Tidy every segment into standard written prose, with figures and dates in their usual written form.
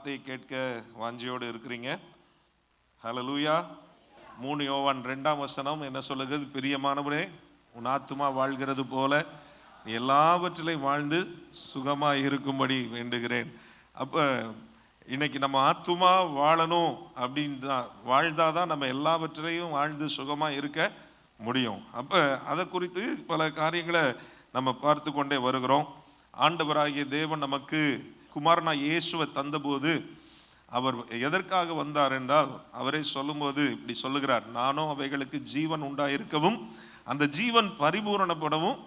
வார்த்தையை கேட்க வாஞ்சியோடு இருக்கிறீங்க? ஹல்லேலூயா. 3 யோவான் 2 என்ன சொல்லுகிறது? பிரியமானவனே, உன் ஆத்துமா வாழ்கிறது போல நீ எல்லாவற்றிலையும் வாழ்ந்து சுகமாக இருக்கும்படி வேண்டுகிறேன். அப்போ இன்னைக்கு நம்ம ஆத்துமா வாழணும் அப்படின்னு தான், வாழ்ந்தாதான் நம்ம எல்லாவற்றிலையும் வாழ்ந்து சுகமாக இருக்க முடியும். அப்போ அதை குறித்து பல காரியங்களை நம்ம பார்த்து கொண்டே வருகிறோம். ஆண்டவராகிய தேவன் நமக்கு குமாரனா இயேசுவை தந்தபோது அவர் எதற்காக வந்தார் என்றால், அவரே சொல்லும்போது இப்படி சொல்லுகிறார், நானும் அவைகளுக்கு ஜீவன் உண்டாயிருக்கவும் அந்த ஜீவன் பரிபூரணப்படவும்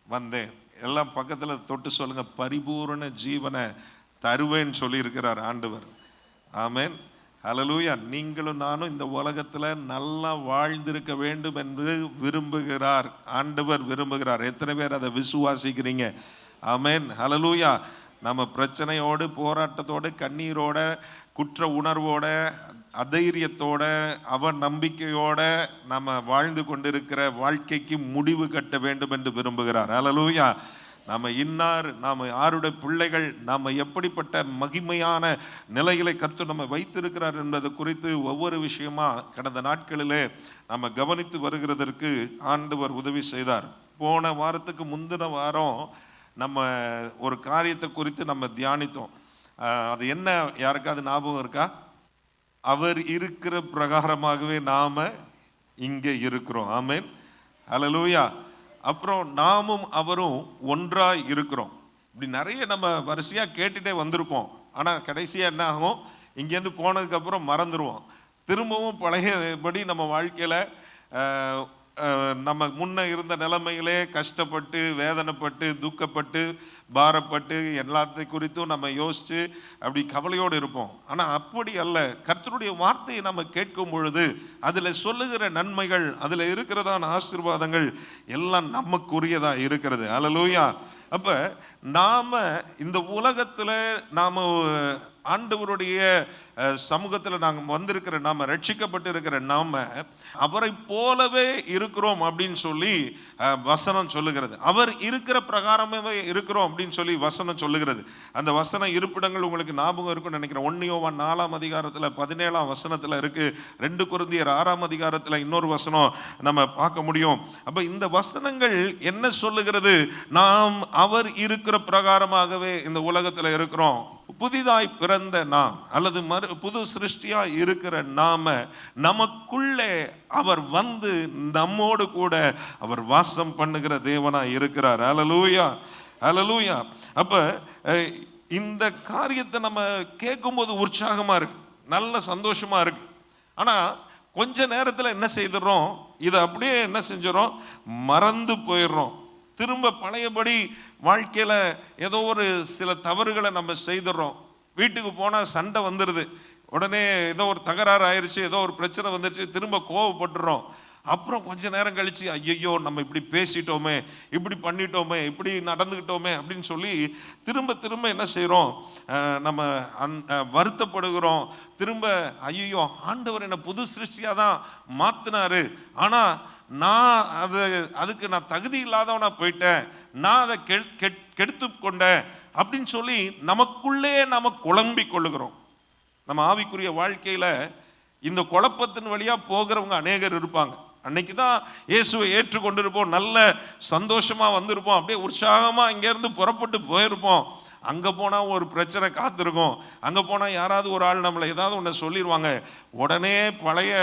வந்தேன். எல்லாம் பக்கத்தில் தொட்டு சொல்லுங்க, பரிபூரண ஜீவனை தருவேன்னு சொல்லியிருக்கிறார் ஆண்டவர். ஆமென், ஹல்லேலூயா. நீங்களும் நானும் இந்த உலகத்தில் நல்லா வாழ்ந்திருக்க வேண்டும் என்று விரும்புகிறார் ஆண்டவர், விரும்புகிறார். எத்தனை பேர் அதை விசுவாசிக்கிறீங்க? ஆமென், ஹல்லேலூயா. நம்ம பிரச்சனையோடு, போராட்டத்தோடு, கண்ணீரோட, குற்ற உணர்வோட, அதைரியத்தோட, நம்பிக்கையோட நம்ம வாழ்ந்து கொண்டிருக்கிற வாழ்க்கைக்கு முடிவு கட்ட வேண்டும் என்று விரும்புகிறார். ஹல்லேலூயா. நாம் யாருடைய பிள்ளைகள், நாம் எப்படிப்பட்ட மகிமையான நிலைகளை கர்த்தர் நம்ம வைத்திருக்கிறார் என்பது குறித்து ஒவ்வொரு விஷயமா கடந்த நாட்களிலே நம்ம கவனித்து வருகிறதற்கு ஆண்டவர் உதவி செய்தார். போன வாரத்துக்கு முந்தின வாரம் நம்ம ஒரு காரியத்தை குறித்து நம்ம தியானித்தோம். அது என்ன, யாருக்காவது ஞாபகம் இருக்கா? அவர் இருக்கிற பிரகாரமாகவே நாம இங்கே இருக்கிறோம். ஆமென், ஹல்லேலூயா. அப்புறம் நாமும் அவரும் ஒன்றாய் இருக்கிறோம். இப்படி நிறைய நம்ம வரிசையா கேட்டுட்டே வந்திருப்போம். ஆனால் கடைசியாக என்ன ஆகும்? இங்கேருந்து போனதுக்கப்புறம் மறந்துடுவோம். திரும்பவும் பழையபடி நம்ம வாழ்க்கையில் நம்ம முன்ன இருந்த நிலைமையிலே கஷ்டப்பட்டு, வேதனைப்பட்டு, துக்கப்பட்டு, பாரப்பட்டு, எல்லாத்தை குறித்தும் நம்ம யோசித்து அப்படி கவலையோடு இருப்போம். ஆனால் அப்படி அல்ல. கர்த்தருடைய வார்த்தையை நம்ம கேட்கும் பொழுது அதில் சொல்லுகிற நன்மைகள், அதில் இருக்கிறதான ஆசீர்வாதங்கள் எல்லாம் நமக்குரியதாக இருக்கிறது. ஹல்லேலூயா. அப்போ நாம் இந்த உலகத்தில் நாம் ஆண்டவருடைய சமூகத்தில் நாங்கள் வந்திருக்கிற, நாம் ரட்சிக்கப்பட்டு இருக்கிற நாம் அவரை போலவே இருக்கிறோம் அப்படின்னு சொல்லி வசனம் சொல்லுகிறது. அவர் இருக்கிற பிரகாரமே இருக்கிறோம் அப்படின்னு சொல்லி வசனம் சொல்லுகிறது. அந்த வசன இருப்பிடங்கள் உங்களுக்கு ஞாபகம் இருக்குன்னு நினைக்கிறேன். 1 யோவான் 4 17 இருக்கு. 2 கொரிந்தியர் 6 இன்னொரு வசனம் நம்ம பார்க்க முடியும். அப்போ இந்த வசனங்கள் என்ன சொல்லுகிறது? நாம் அவர் இருக்கிற பிரகாரமாகவே இந்த உலகத்தில் இருக்கிறோம். புதிதாய் பிறந்த நாம் அல்லது புது சிருஷ்டியா இருக்கிற நாம, நமக்குள்ளே அவர் வந்து நம்மோடு கூட அவர் வாசம் பண்ணுகிற தேவனாய் இருக்கிறார். ஹல்லேலூயா, ஹல்லேலூயா. அப்ப இந்த காரியத்தை நம்ம கேட்கும்போது உற்சாகமா இருக்கு, நல்ல சந்தோஷமா இருக்கு. ஆனா கொஞ்ச நேரத்தில் என்ன செய்துடுறோம்? இதை அப்படியே என்ன செஞ்சிடறோம்? மறந்து போயிடுறோம். திரும்ப பழையபடி வாழ்க்கையில் ஏதோ ஒரு சில தவறுகளை நம்ம செய்துடுறோம். வீட்டுக்கு போனால் சண்டை வந்துடுது, உடனே ஏதோ ஒரு தகராறு ஆயிடுச்சு, ஏதோ ஒரு பிரச்சனை வந்துடுச்சு, திரும்ப கோவப்பட்டுறோம். அப்புறம் கொஞ்ச நேரம் கழிச்சு, ஐயோ நம்ம இப்படி பேசிட்டோமே, இப்படி பண்ணிட்டோமே, இப்படி நடந்துக்கிட்டோமே அப்படின்னு சொல்லி திரும்ப திரும்ப என்ன செய்கிறோம்? நம்ம வருத்தப்படுகிறோம். திரும்ப ஐயோ ஆண்டவர் என்னை புது சிருஷ்டியாக தான் மாற்றினாரு, ஆனால் நான் அதுக்கு நான் தகுதி இல்லாதவனா போயிட்டேன், நான் அதை கெடுத்து கொண்டேன் அப்படின்னு சொல்லி நமக்குள்ளே நாம குழம்பிக் கொள்ளுகிறோம். நம்ம ஆவிக்குரிய வாழ்க்கையில இந்த குழப்பத்தின் வழியா போகிறவங்க அநேகர் இருப்பாங்க. அன்னைக்கு தான் இயேசுவை ஏற்றுக்கொண்டிருப்போம், நல்ல சந்தோஷமா வந்திருப்போம், அப்படியே உற்சாகமா இங்கேருந்து புறப்பட்டு போயிருப்போம். அங்கே போனால் ஒரு பிரச்சனை காத்திருக்கும், அங்கே போனால் யாராவது ஒரு ஆள் நம்மளை ஏதாவது ஒன்று சொல்லிடுவாங்க, உடனே பழைய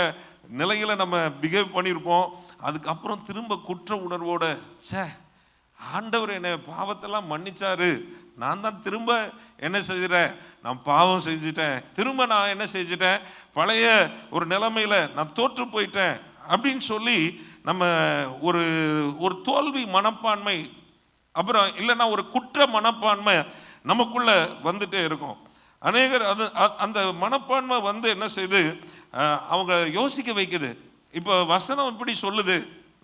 நிலையில் நம்ம பிஹேவ் பண்ணியிருப்போம். அதுக்கப்புறம் திரும்ப குற்ற உணர்வோட, சே ஆண்டவர் என்னை பாவத்தெல்லாம் மன்னிச்சாரு, நான் தான் திரும்ப என்ன செய்கிறேன்? நான் பாவம் செஞ்சிட்டேன், திரும்ப நான் என்ன செஞ்சிட்டேன்? பழைய ஒரு நிலைமையில நான் தோற்று போயிட்டேன் அப்படின்னு சொல்லி நம்ம ஒரு ஒரு தோல்வி மனப்பான்மை, அப்புறம் இல்லைன்னா ஒரு குற்ற மனப்பான்மை நமக்குள்ள வந்துட்டே இருக்கும். அநேகர் அந்த மனப்பான்மை வந்து என்ன செய்யுது? அவங்க யோசிக்க வைக்குது. இப்போ வசனம் இப்படி சொல்லுது,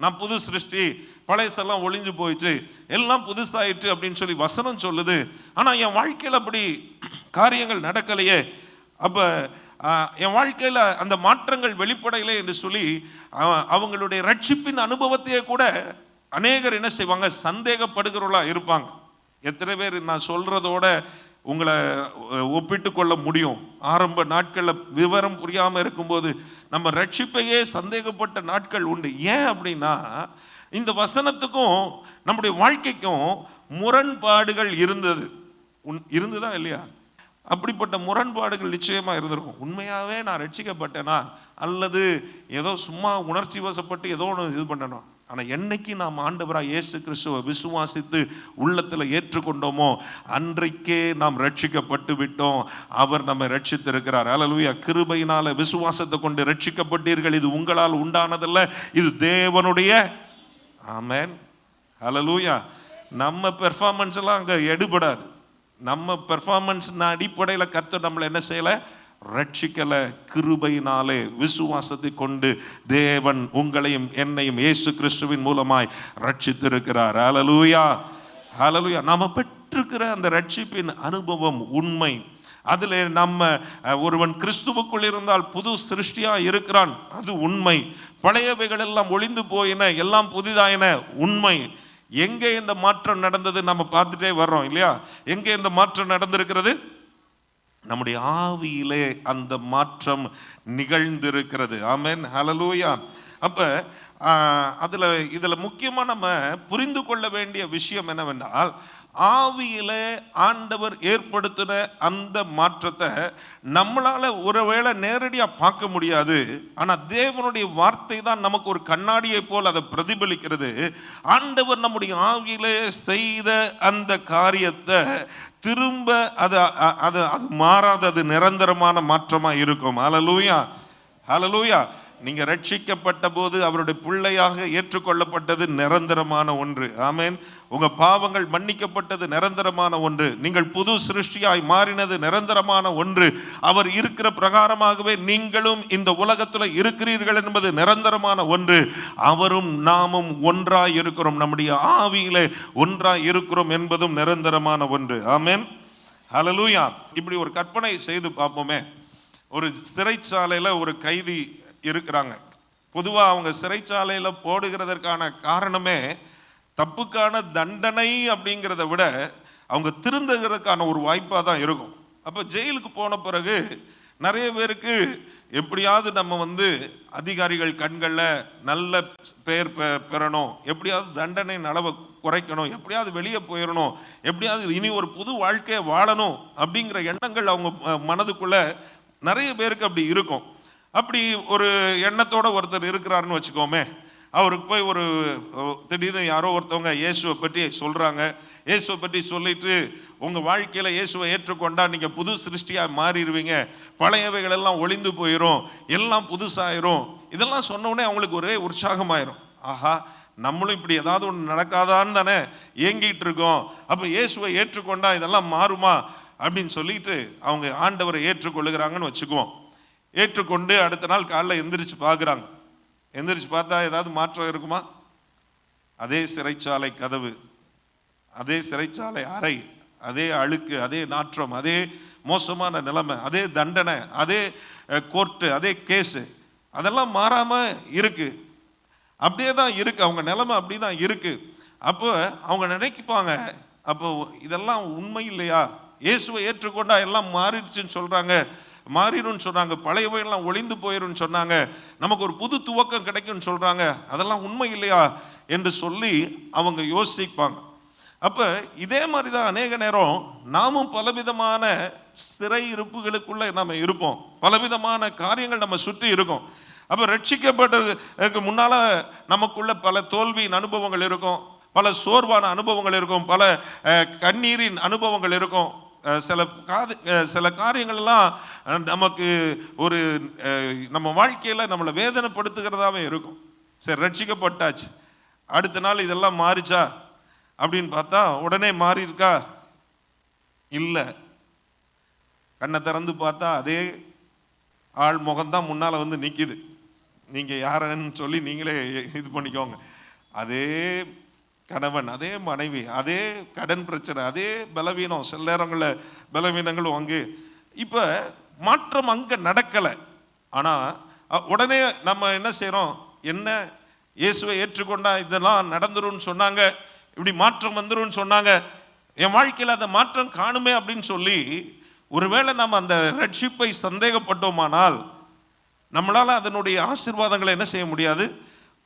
நான் புது சிருஷ்டி, பழையசெல்லாம் ஒளிஞ்சு போயிடுச்சு, எல்லாம் புதுசாயிடுச்சு அப்படின்னு சொல்லி வசனம் சொல்லுது. ஆனால் என் வாழ்க்கையில் அப்படி காரியங்கள் நடக்கலையே, அப்போ என் வாழ்க்கையில் அந்த மாற்றங்கள் வெளிப்படையிலே என்று சொல்லி அவங்களுடைய ரட்சிப்பின் அனுபவத்தையே கூட அநேகர் என்ன செய்வாங்க? சந்தேகப்படுகிறவர்களா இருப்பாங்க. எத்தனை பேர் நான் சொல்றதோட உங்களை ஒப்பிட்டு கொள்ள முடியும். ஆரம்ப நாட்களில் விவரம் புரியாமல் இருக்கும்போது நம்ம ரட்சிப்பையே சந்தேகப்பட்ட நாட்கள் உண்டு. ஏன் அப்படின்னா, இந்த வசனத்துக்கும் நம்முடைய வாழ்க்கைக்கும் முரண்பாடுகள் இருந்ததா இல்லையா? அப்படிப்பட்ட முரண்பாடுகள் நிச்சயமாக இருந்திருக்கும். உண்மையாகவே நான் ரட்சிக்கப்பட்டேனா, அல்லது ஏதோ சும்மா உணர்ச்சி வசப்பட்டு ஏதோ ஒன்று இது பண்ணணும். ஆனால் என்னைக்கு நாம் ஆண்டவராக இயேசு கிறிஸ்துவை விசுவாசித்து உள்ளத்தில் ஏற்றுக்கொண்டோமோ அன்றைக்கே நாம் ரட்சிக்கப்பட்டு விட்டோம். அவர் நம்மை ரட்சித்திருக்கிறார். அல்லேலூயா. கிருபையினால விசுவாசத்தை கொண்டு ரட்சிக்கப்பட்டீர்கள். இது உங்களால் உண்டானதல்ல, இது தேவனுடைய. ஆமென். அல்லேலூயா. நம்ம பெர்ஃபார்மன்ஸ் எல்லாம் அங்கே எடுபடாது. நம்ம பெர்ஃபார்மன்ஸ் அடிப்படையில் கர்த்தர் நம்மளை என்ன செய்யலை? ரட்சிக்கலை. கிருபையினாலே விசுவாசத்தை கொண்டு தேவன் உங்களையும் என்னையும் இயேசு கிறிஸ்துவின் மூலமாய் ரட்சித்திருக்கிறார். ஹல்லேலூயா, ஹல்லேலூயா. நாம பெற்றிருக்கிற அந்த ரட்சிப்பின் அனுபவம் உண்மை. அதில் நம்ம ஒருவன் கிறிஸ்துவுக்குள் இருந்தால் புது சிருஷ்டியா இருக்கிறான், அது உண்மை. பழையவைகள் எல்லாம் ஒளிந்து போயின, எல்லாம் புதிதாயின, உண்மை. எங்கே இந்த மாற்றம் நடந்தது நம்ம பார்த்துட்டே வர்றோம் இல்லையா? எங்கே இந்த மாற்றம் நடந்திருக்கிறது? நம்முடைய ஆவியிலே அந்த மாற்றம் நிகழ்ந்திருக்கிறது. ஆமென், ஹல்லேலூயா. அப்போ இதில் முக்கியமாக நம்ம புரிந்து கொள்ள வேண்டிய விஷயம் என்னவென்றால், ஆவியிலே ஆண்டவர் ஏற்படுத்தின அந்த மாற்றத்தை நம்மளால் ஒருவேளை நேரடியாக பார்க்க முடியாது. ஆனால் தேவனுடைய வார்த்தை தான் நமக்கு ஒரு கண்ணாடியை போல் அதை பிரதிபலிக்கிறது. ஆண்டவர் நம்முடைய ஆவியிலே செய்த அந்த காரியத்தை திரும்ப அது மாறாத, அது நிரந்தரமான மாற்றமாக இருக்கும். ஹல்லேலூயா, ஹல்லேலூயா. நீங்கள் ரட்சிக்கப்பட்ட போது அவருடைய பிள்ளையாக ஏற்றுக்கொள்ளப்பட்டது நிரந்தரமான ஒன்று. ஆமென். உங்கள் பாவங்கள் மன்னிக்கப்பட்டது நிரந்தரமான ஒன்று. நீங்கள் புது சிருஷ்டியாய் மாறினது நிரந்தரமான ஒன்று. அவர் இருக்கிற பிரகாரமாகவே நீங்களும் இந்த உலகத்தில் இருக்கிறீர்கள் என்பது நிரந்தரமான ஒன்று. அவரும் நாமும் ஒன்றாய் இருக்கிறோம், நம்முடைய ஆவியிலே ஒன்றாய் இருக்கிறோம் என்பதும் நிரந்தரமான ஒன்று. ஆமென், ஹல்லேலூயா. இப்படி ஒரு கற்பனை செய்து பார்ப்போமே. ஒரு சிறைச்சாலையில் ஒரு கைதி இருக்கிறாங்க. பொதுவாக அவங்க சிறைச்சாலையில் போடுகிறதற்கான காரணமே தப்புக்கான தண்டனை அப்படிங்கிறத விட அவங்க திருந்துகிறதுக்கான ஒரு வாய்ப்பாக தான் இருக்கும். அப்போ ஜெயிலுக்கு போன பிறகு நிறைய பேருக்கு எப்படியாவது நம்ம அதிகாரிகள் கண்களில் நல்ல பெயர் பெறணும், எப்படியாவது தண்டனை அளவை குறைக்கணும், எப்படியாவது வெளியே போயிடணும், எப்படியாவது இனி ஒரு புது வாழ்க்கையை வாழணும் அப்படிங்கிற எண்ணங்கள் அவங்க மனதுக்குள்ளே நிறைய பேருக்கு அப்படி இருக்கும். அப்படி ஒரு எண்ணத்தோட ஒருத்தர் இருக்கிறாருன்னு வச்சுக்கோமே. அவருக்கு போய் ஒரு திடீர்னு யாரோ ஒருத்தவங்க இயேசுவை பற்றி சொல்கிறாங்க. இயேசுவை பற்றி சொல்லிட்டு, உங்கள் வாழ்க்கையில் இயேசுவை ஏற்றுக்கொண்டா நீங்கள் புது சிருஷ்டியாக மாறிடுவீங்க, பழையவைகள் எல்லாம் ஒளிந்து போயிடும், எல்லாம் புதுசாயிரும். இதெல்லாம் சொன்னோடனே அவங்களுக்கு ஒரே உற்சாகமாயிரும். ஆஹா, நம்மளும் இப்படி ஏதாவது ஒன்று நடக்காதான்னு தானே ஏங்கிட்டு இருக்கோம். அப்போ இயேசுவை ஏற்றுக்கொண்டா இதெல்லாம் மாறுமா அப்படின்னு சொல்லிட்டு அவங்க ஆண்டவரை ஏற்றுக்கொள்ளுகிறாங்கன்னு வச்சுக்குவோம். ஏற்றுக்கொண்டு அடுத்த நாள் காலைல எந்திரிச்சு பார்க்குறாங்க. எந்திரிச்சு பார்த்தா ஏதாவது மாற்றம் இருக்குமா? அதே சிறைச்சாலை கதவு, அதே சிறைச்சாலை அறை, அதே அழுக்கு, அதே நாற்றம், அதே மோசமான நிலைமை, அதே தண்டனை, அதே கோர்ட்டு, அதே கேஸு, அதெல்லாம் மாறாமல் இருக்கு. அப்படியே தான் இருக்கு, அவங்க நிலைமை அப்படி தான் இருக்கு. அப்போ அவங்க நினைப்பாங்க, அப்போ இதெல்லாம் உண்மை இல்லையா? இயேசுவை ஏற்றுக்கொண்டா எல்லாம் மாறிடுச்சுன்னு சொல்கிறாங்க, மாறிடும்னு சொன்னாங்க, பழையவையெல்லாம் ஒளிந்து போயிடும்னு சொன்னாங்க, நமக்கு ஒரு புது துவக்கம் கிடைக்கும்னு சொல்கிறாங்க, அதெல்லாம் உண்மை இல்லையா என்று சொல்லி அவங்க யோசிப்பாங்க. அப்போ இதே மாதிரி தான் அநேக நேரம் நாமும் பலவிதமான சிறை இருப்புகளுக்குள்ளே நம்ம இருப்போம், பலவிதமான காரியங்கள் நம்ம சுற்றி இருக்கும். அப்போ ரட்சிக்கப்பட்டதுக்கு முன்னால் நமக்குள்ள பல தோல்வியின் அனுபவங்கள் இருக்கும், பல சோர்வான அனுபவங்கள் இருக்கும், பல கண்ணீரின் அனுபவங்கள் இருக்கும். சில காரியங்கள்லாம் நமக்கு ஒரு நம்ம வாழ்க்கையில் நம்மளை வேதனைப்படுத்துகிறதாவே இருக்கும். சரி, ரட்சிக்கப்பட்டாச்சு, அடுத்த நாள் இதெல்லாம் மாறிச்சா அப்படின்னு பார்த்தா உடனே மாறி இருக்கா? இல்லை. கண்ணை திறந்து பார்த்தா அதே ஆள் முகம்தான் முன்னால் நிற்கிது. நீங்கள் யாருன்னு சொல்லி நீங்களே இது பண்ணிக்கோங்க. அதே கணவன், அதே மனைவி, அதே கடன் பிரச்சனை, அதே பலவீனம், சில நேரங்களில் பலவீனங்களும் அங்கே. இப்போ மாற்றம் அங்கே நடக்கலை. ஆனால் உடனே நம்ம என்ன செய்கிறோம்? என்ன, இயேசுவை ஏற்றுக்கொண்டா இதெல்லாம் நடந்துரும்னு சொன்னாங்க, இப்படி மாற்றம் வந்துரும்னு சொன்னாங்க, என் வாழ்க்கையில் அந்த மாற்றம் காணுமே அப்படின்னு சொல்லி ஒருவேளை நம்ம அந்த ரட்சிப்பை சந்தேகப்பட்டோமானால் நம்மளால் அதனுடைய ஆசீர்வாதங்களை என்ன செய்ய முடியாது,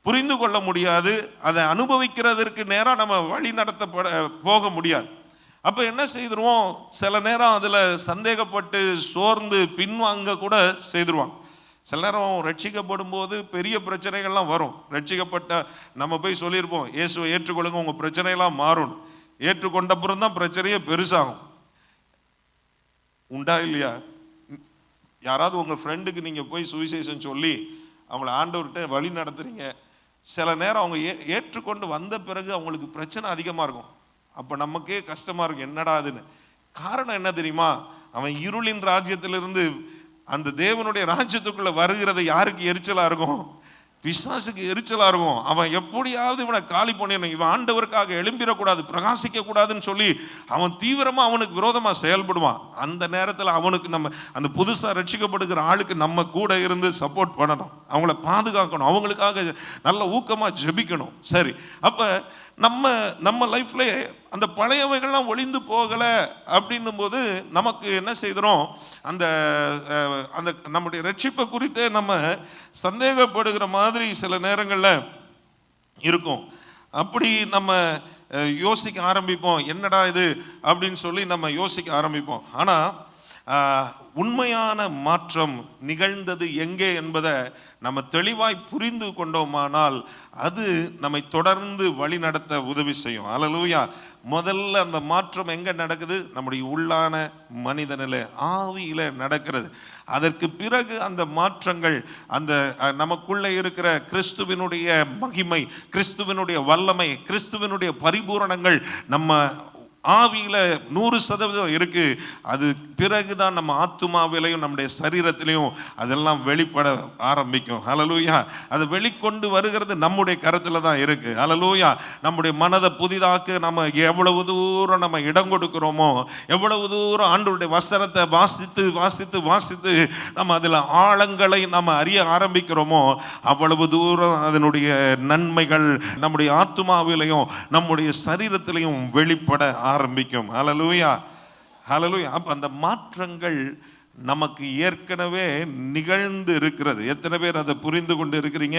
புரிந்து கொள்ள முடியாது. அதை அனுபவிக்கிறதற்கு நேரம் நம்ம வழி நடத்தப்பட போக முடியாது. அப்போ என்ன செய்திருவோம், சில நேரம் அதில் சந்தேகப்பட்டு சோர்ந்து பின்வாங்க கூட செய்திருவாங்க. சில நேரம் ரட்சிக்கப்படும் போது பெரிய பிரச்சனைகள்லாம் வரும். ரட்சிக்கப்பட்ட நம்ம போய் சொல்லியிருப்போம், இயேசுவை ஏற்றுக்கொள்ளுங்க உங்கள் பிரச்சனையெல்லாம் மாறும். ஏற்றுக்கொண்டப்புறம் தான் பிரச்சனையே பெருசாகும். உண்டா இல்லையா? யாராவது உங்கள் ஃப்ரெண்டுக்கு நீங்கள் போய் சுவிசேஷம் சொல்லி அவங்கள ஆண்டவர்கிட்ட வழி நடத்துறீங்க. சில நேரம் அவங்க ஏற்றுக்கொண்டு வந்த பிறகு அவங்களுக்கு பிரச்சனை அதிகமாக இருக்கும். அப்போ நமக்கே கஷ்டமாக இருக்கும், என்னடா அதுன்னு. காரணம் என்ன தெரியுமா? அவன் இருளின் ராஜ்யத்திலிருந்து அந்த தேவனுடைய ராஜ்யத்துக்குள்ளே வருகிறது யாருக்கு எரிச்சலாக இருக்கும்? பிசாசுக்கு எரிச்சலாக இருக்கும். அவன் எப்படியாவது இவனை காலி பண்ணிடணும், இவன் ஆண்டவருக்காக எழும்பிடக்கூடாது, பிரகாசிக்க கூடாதுன்னு சொல்லி அவன் தீவிரமாக அவனுக்கு விரோதமாக செயல்படுவான். அந்த நேரத்தில் அவனுக்கு நம்ம அந்த புதுசாக ரட்சிக்கப்படுகிற ஆளுக்கு நம்ம கூட இருந்து சப்போர்ட் பண்ணணும், அவங்கள பாதுகாக்கணும், அவங்களுக்காக நல்ல ஊக்கமாக ஜெபிக்கணும். சரி, அப்போ நம்ம லைஃப்ல அந்த பழையவைகள்லாம் ஒளிந்து போகலை அப்படின்னும் போது நமக்கு என்ன செய்கிறோம், அந்த அந்த நம்முடைய ரட்சிப்பை குறித்து நம்ம சந்தேகப்படுகிற மாதிரி சில நேரங்களில் இருக்கும். அப்படி நம்ம யோசிக்க ஆரம்பிப்போம், என்னடா இது அப்படின்னு சொல்லி நம்ம யோசிக்க ஆரம்பிப்போம். ஆனால் உண்மையான மாற்றம் நிகழ்ந்தது எங்கே என்பதை நம்ம தெளிவாய் புரிந்து கொண்டோமானால் அது நம்மை தொடர்ந்து வழி நடத்த உதவி செய்யும். அல்லேலூயா. முதல்ல அந்த மாற்றம் எங்கே நடக்குது? நம்முடைய உள்ளான மனிதனில், ஆவியில் நடக்கிறது. அதற்கு பிறகு அந்த மாற்றங்கள் அந்த நமக்குள்ளே இருக்கிற கிறிஸ்துவினுடைய மகிமை, கிறிஸ்துவினுடைய வல்லமை, கிறிஸ்துவினுடைய பரிபூரணங்கள் நம்ம ஆவியில் 100% இருக்கு. அது பிறகுதான் நம்ம ஆத்துமாவிலையும் நம்முடைய சரீரத்திலையும் அதெல்லாம் வெளிப்பட ஆரம்பிக்கும். ஹல்லேலூயா. அது வெளிக்கொண்டு வருகிறது நம்முடைய கருத்தில் தான் இருக்கு. ஹல்லேலூயா. நம்முடைய மனதை புதிதாக்க நம்ம எவ்வளவு தூரம் நம்ம இடம் கொடுக்கிறோமோ, எவ்வளவு தூரம் ஆண்டவருடைய வசனத்தை வாசித்து வாசித்து வாசித்து நம்ம அதில் ஆழங்களை நம்ம அறிய ஆரம்பிக்கிறோமோ, அவ்வளவு தூரம் அதனுடைய நன்மைகள் நம்முடைய ஆத்துமாவிலையும் நம்முடைய சரீரத்திலையும் வெளிப்பட ஆரம்பிக்கும். ஹல்லேலூயா, ஹல்லேலூயா. அப்ப அந்த மாற்றங்கள் நமக்கு ஏற்கனவே நிகழ்ந்து இருக்கிறது. எத்தனை பேர் அதை புரிந்து கொண்டு இருக்கிறீங்க?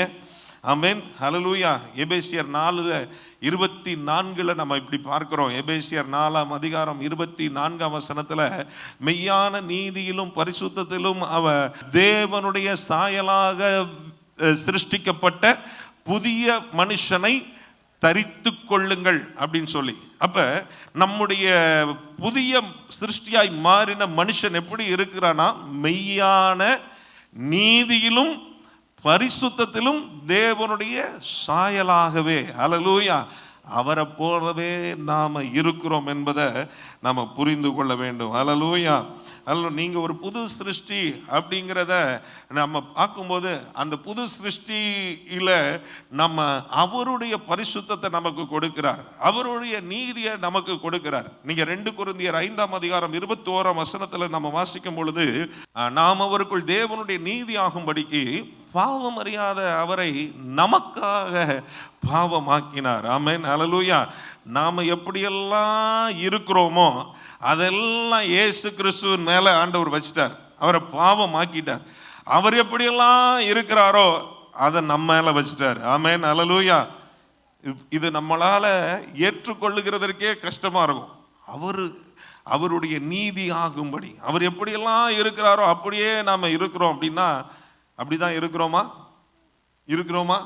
ஆமென், ஹல்லேலூயா. எபேசியர் 4:24 நம்ம இப்படி பார்க்கிறோம். எபேசியர் 4:24 மெய்யான நீதியிலும் பரிசுத்தத்திலும் அவ தேவனுடைய சாயலாக சிருஷ்டிக்கப்பட்ட புதிய மனுஷனை தரித்து கொள்ளுங்கள் அப்படின்னு சொல்லி. அப்ப நம்முடைய புதிய சிருஷ்டியாய் மாறின மனுஷன் எப்படி இருக்கிறானா, மெய்யான நீதியிலும் பரிசுத்தத்திலும் தேவனுடைய சாயலாகவே, ஹல்லேலூயா, அவரை போலவே நாம இருக்கிறோம் என்பதை நாம புரிந்து கொள்ள வேண்டும். ஹல்லேலூயா. அல்ல, நீங்கள் ஒரு புது சிருஷ்டி அப்படிங்கிறத நம்ம பார்க்கும்போது அந்த புது சிருஷ்டியில் நம்ம அவருடைய பரிசுத்தத்தை நமக்கு கொடுக்கிறார், அவருடைய நீதியை நமக்கு கொடுக்கிறார். நீங்கள் 2 கொரிந்தியர் 5:21 நம்ம வாசிக்கும் பொழுது, நாம் அவருக்குள் தேவனுடைய நீதி ஆகும்படிக்கு பாவம் அறியாத அவரை நமக்காக பாவமாக்கினார். ஆமென், ஹல்லேலூயா. நாம் எப்படியெல்லாம் இருக்கிறோமோ அதெல்லாம் இயேசு கிறிஸ்துவின் மேலே ஆண்டவர் வச்சிட்டார், அவரை பாவமாக்கிட்டார். அவர் எப்படியெல்லாம் இருக்கிறாரோ அதை நம்ம மேலே வச்சிட்டார். ஆமென், ஹல்லேலூயா. இது நம்மளால ஏற்றுக்கொள்ளுகிறதற்கே கஷ்டமா இருக்கும். அவருடைய நீதி ஆகும்படி அவர் எப்படியெல்லாம் இருக்கிறாரோ அப்படியே நாம் இருக்கிறோம். அப்படின்னா அப்படிதான் இருக்கிறோமா?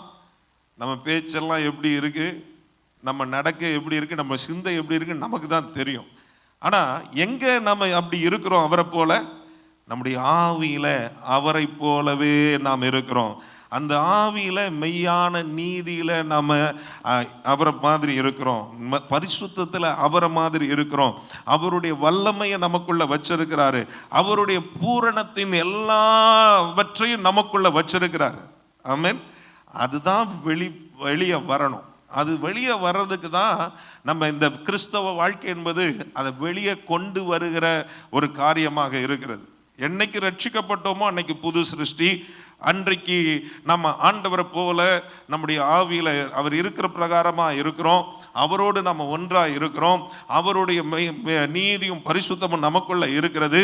நம்ம பேச்செல்லாம் எப்படி இருக்கு, நம்ம நடக்க எப்படி இருக்கு, நம்ம சிந்தை எப்படி இருக்கு நமக்கு தான் தெரியும். ஆனால் எங்கே நம்ம அப்படி இருக்கிறோம் அவரை போல? நம்முடைய ஆவியில் அவரை போலவே நாம் இருக்கிறோம். அந்த ஆவியில் மெய்யான நீதியில் நம்ம அவரை மாதிரி இருக்கிறோம், பரிசுத்தத்தில் அவரை மாதிரி இருக்கிறோம். அவருடைய வல்லமையை நமக்குள்ள வச்சிருக்கிறாரு, அவருடைய பூரணத்தின் எல்லாவற்றையும் நமக்குள்ள வச்சிருக்கிறாரு. ஆமென். அதுதான் வெளியே வரணும். அது வெளியே வர்றதுக்கு தான் நம்ம இந்த கிறிஸ்தவ வாழ்க்கை என்பது அதை வெளியே கொண்டு வருகிற ஒரு காரியமாக இருக்கிறது. என்னைக்கு ரட்சிக்கப்பட்டோமோ அன்னைக்கு புது சிருஷ்டி, அன்றைக்கு நம்ம ஆண்டவரை போல நம்முடைய ஆவியில் அவர் இருக்கிற பிரகாரமாக இருக்கிறோம், அவரோடு நம்ம ஒன்றாக இருக்கிறோம், அவருடைய நீதியும் பரிசுத்தமும் நமக்குள்ள இருக்கிறது.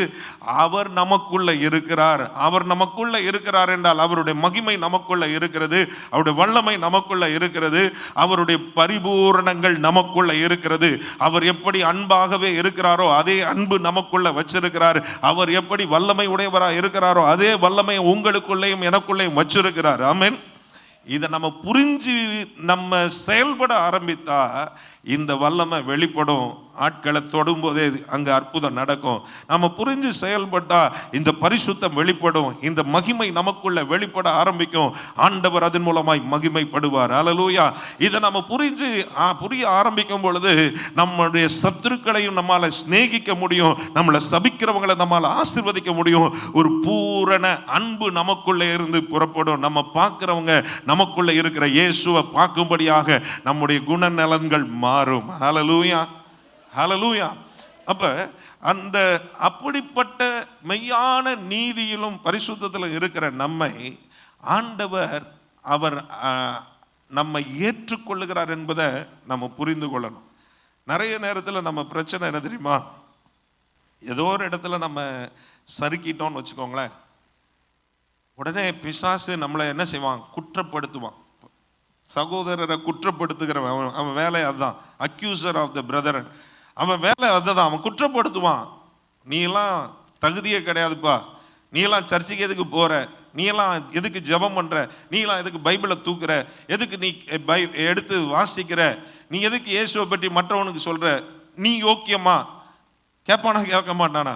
அவர் நமக்குள்ள இருக்கிறார். அவர் நமக்குள்ள இருக்கிறார் என்றால் அவருடைய மகிமை நமக்குள்ள இருக்கிறது, அவருடைய வல்லமை நமக்குள்ள இருக்கிறது, அவருடைய பரிபூரணங்கள் நமக்குள்ள இருக்கிறது. அவர் எப்படி அன்பாகவே இருக்கிறாரோ அதே அன்பு நமக்குள்ள வச்சிருக்கிறார். அவர் எப்படி வல்லமை உடையவராக இருக்கிறாரோ அதே வல்லமை உங்களுக்குள்ளேயும் எனக்குள்ளேயும் வச்சிருக்கிறார். ஆமென். இதை நம்ம புரிஞ்சு நம்ம செயல்பட ஆரம்பித்தா இந்த வல்லமை வெளிப்படும். ஆட்களை தொடும்போதே அங்கே அற்புதம் நடக்கும். நம்ம புரிஞ்சு செயல்பட்டா இந்த பரிசுத்தம் வெளிப்படும், இந்த மகிமை நமக்குள்ள வெளிப்பட ஆரம்பிக்கும். ஆண்டவர் அதன் மூலமாய் மகிமைப்படுவார். அல்லேலூயா. இதை நம்ம புரிய ஆரம்பிக்கும் பொழுது நம்முடைய சத்துருக்களையும் நம்மால் சிநேகிக்க முடியும், நம்மளை சபிக்கிறவங்களை நம்மால் ஆசீர்வதிக்க முடியும். ஒரு பூரண அன்பு நமக்குள்ளே இருந்து புறப்படும். நம்ம பார்க்கிறவங்க நமக்குள்ள இருக்கிற இயேசுவை பார்க்கும்படியாக நம்முடைய குணநலன்கள் மாறும். ஹல்லேலூயா, ஹல்லேலூயா. அப்ப அந்த அப்படிப்பட்ட மெய்யான நீதியிலும் பரிசுத்தத்திலும் இருக்கிற நம்மை ஆண்டவர் அவர் நம்மை ஏற்றுக்கொள்ளுகிறார் என்பதை நம்ம புரிந்து கொள்ளணும். நிறைய நேரத்தில் நம்ம பிரச்சனை என்ன தெரியுமா, ஏதோ ஒரு இடத்துல நம்ம சறுக்கிட்டோம்னு வச்சுக்கோங்களேன், உடனே பிசாசு நம்மளை என்ன செய்வான், குற்றப்படுத்துவான். சகோதரரை குற்றப்படுத்துகிறவன், அவன் வேலை அதுதான். அக்யூசர் ஆஃப் த பிரதரன், அவன் வேலை அதுதான். அவன் குற்றப்படுத்துவான். நீ எல்லாம் தகுதியே கிடையாதுப்பா, நீ எல்லாம் சர்ச்சைக்கு எதுக்கு போற, நீ எல்லாம் எதுக்கு ஜெபம் பண்ற, நீ எல்லாம் எதுக்கு பைபிளை தூக்குற, எதுக்கு நீ எடுத்து வாசிக்கிற, நீ எதுக்கு இயேசுவை பற்றி மற்றவனுக்கு சொல்ற, நீ யோக்கியமா? கேட்பானா கேட்க மாட்டானா?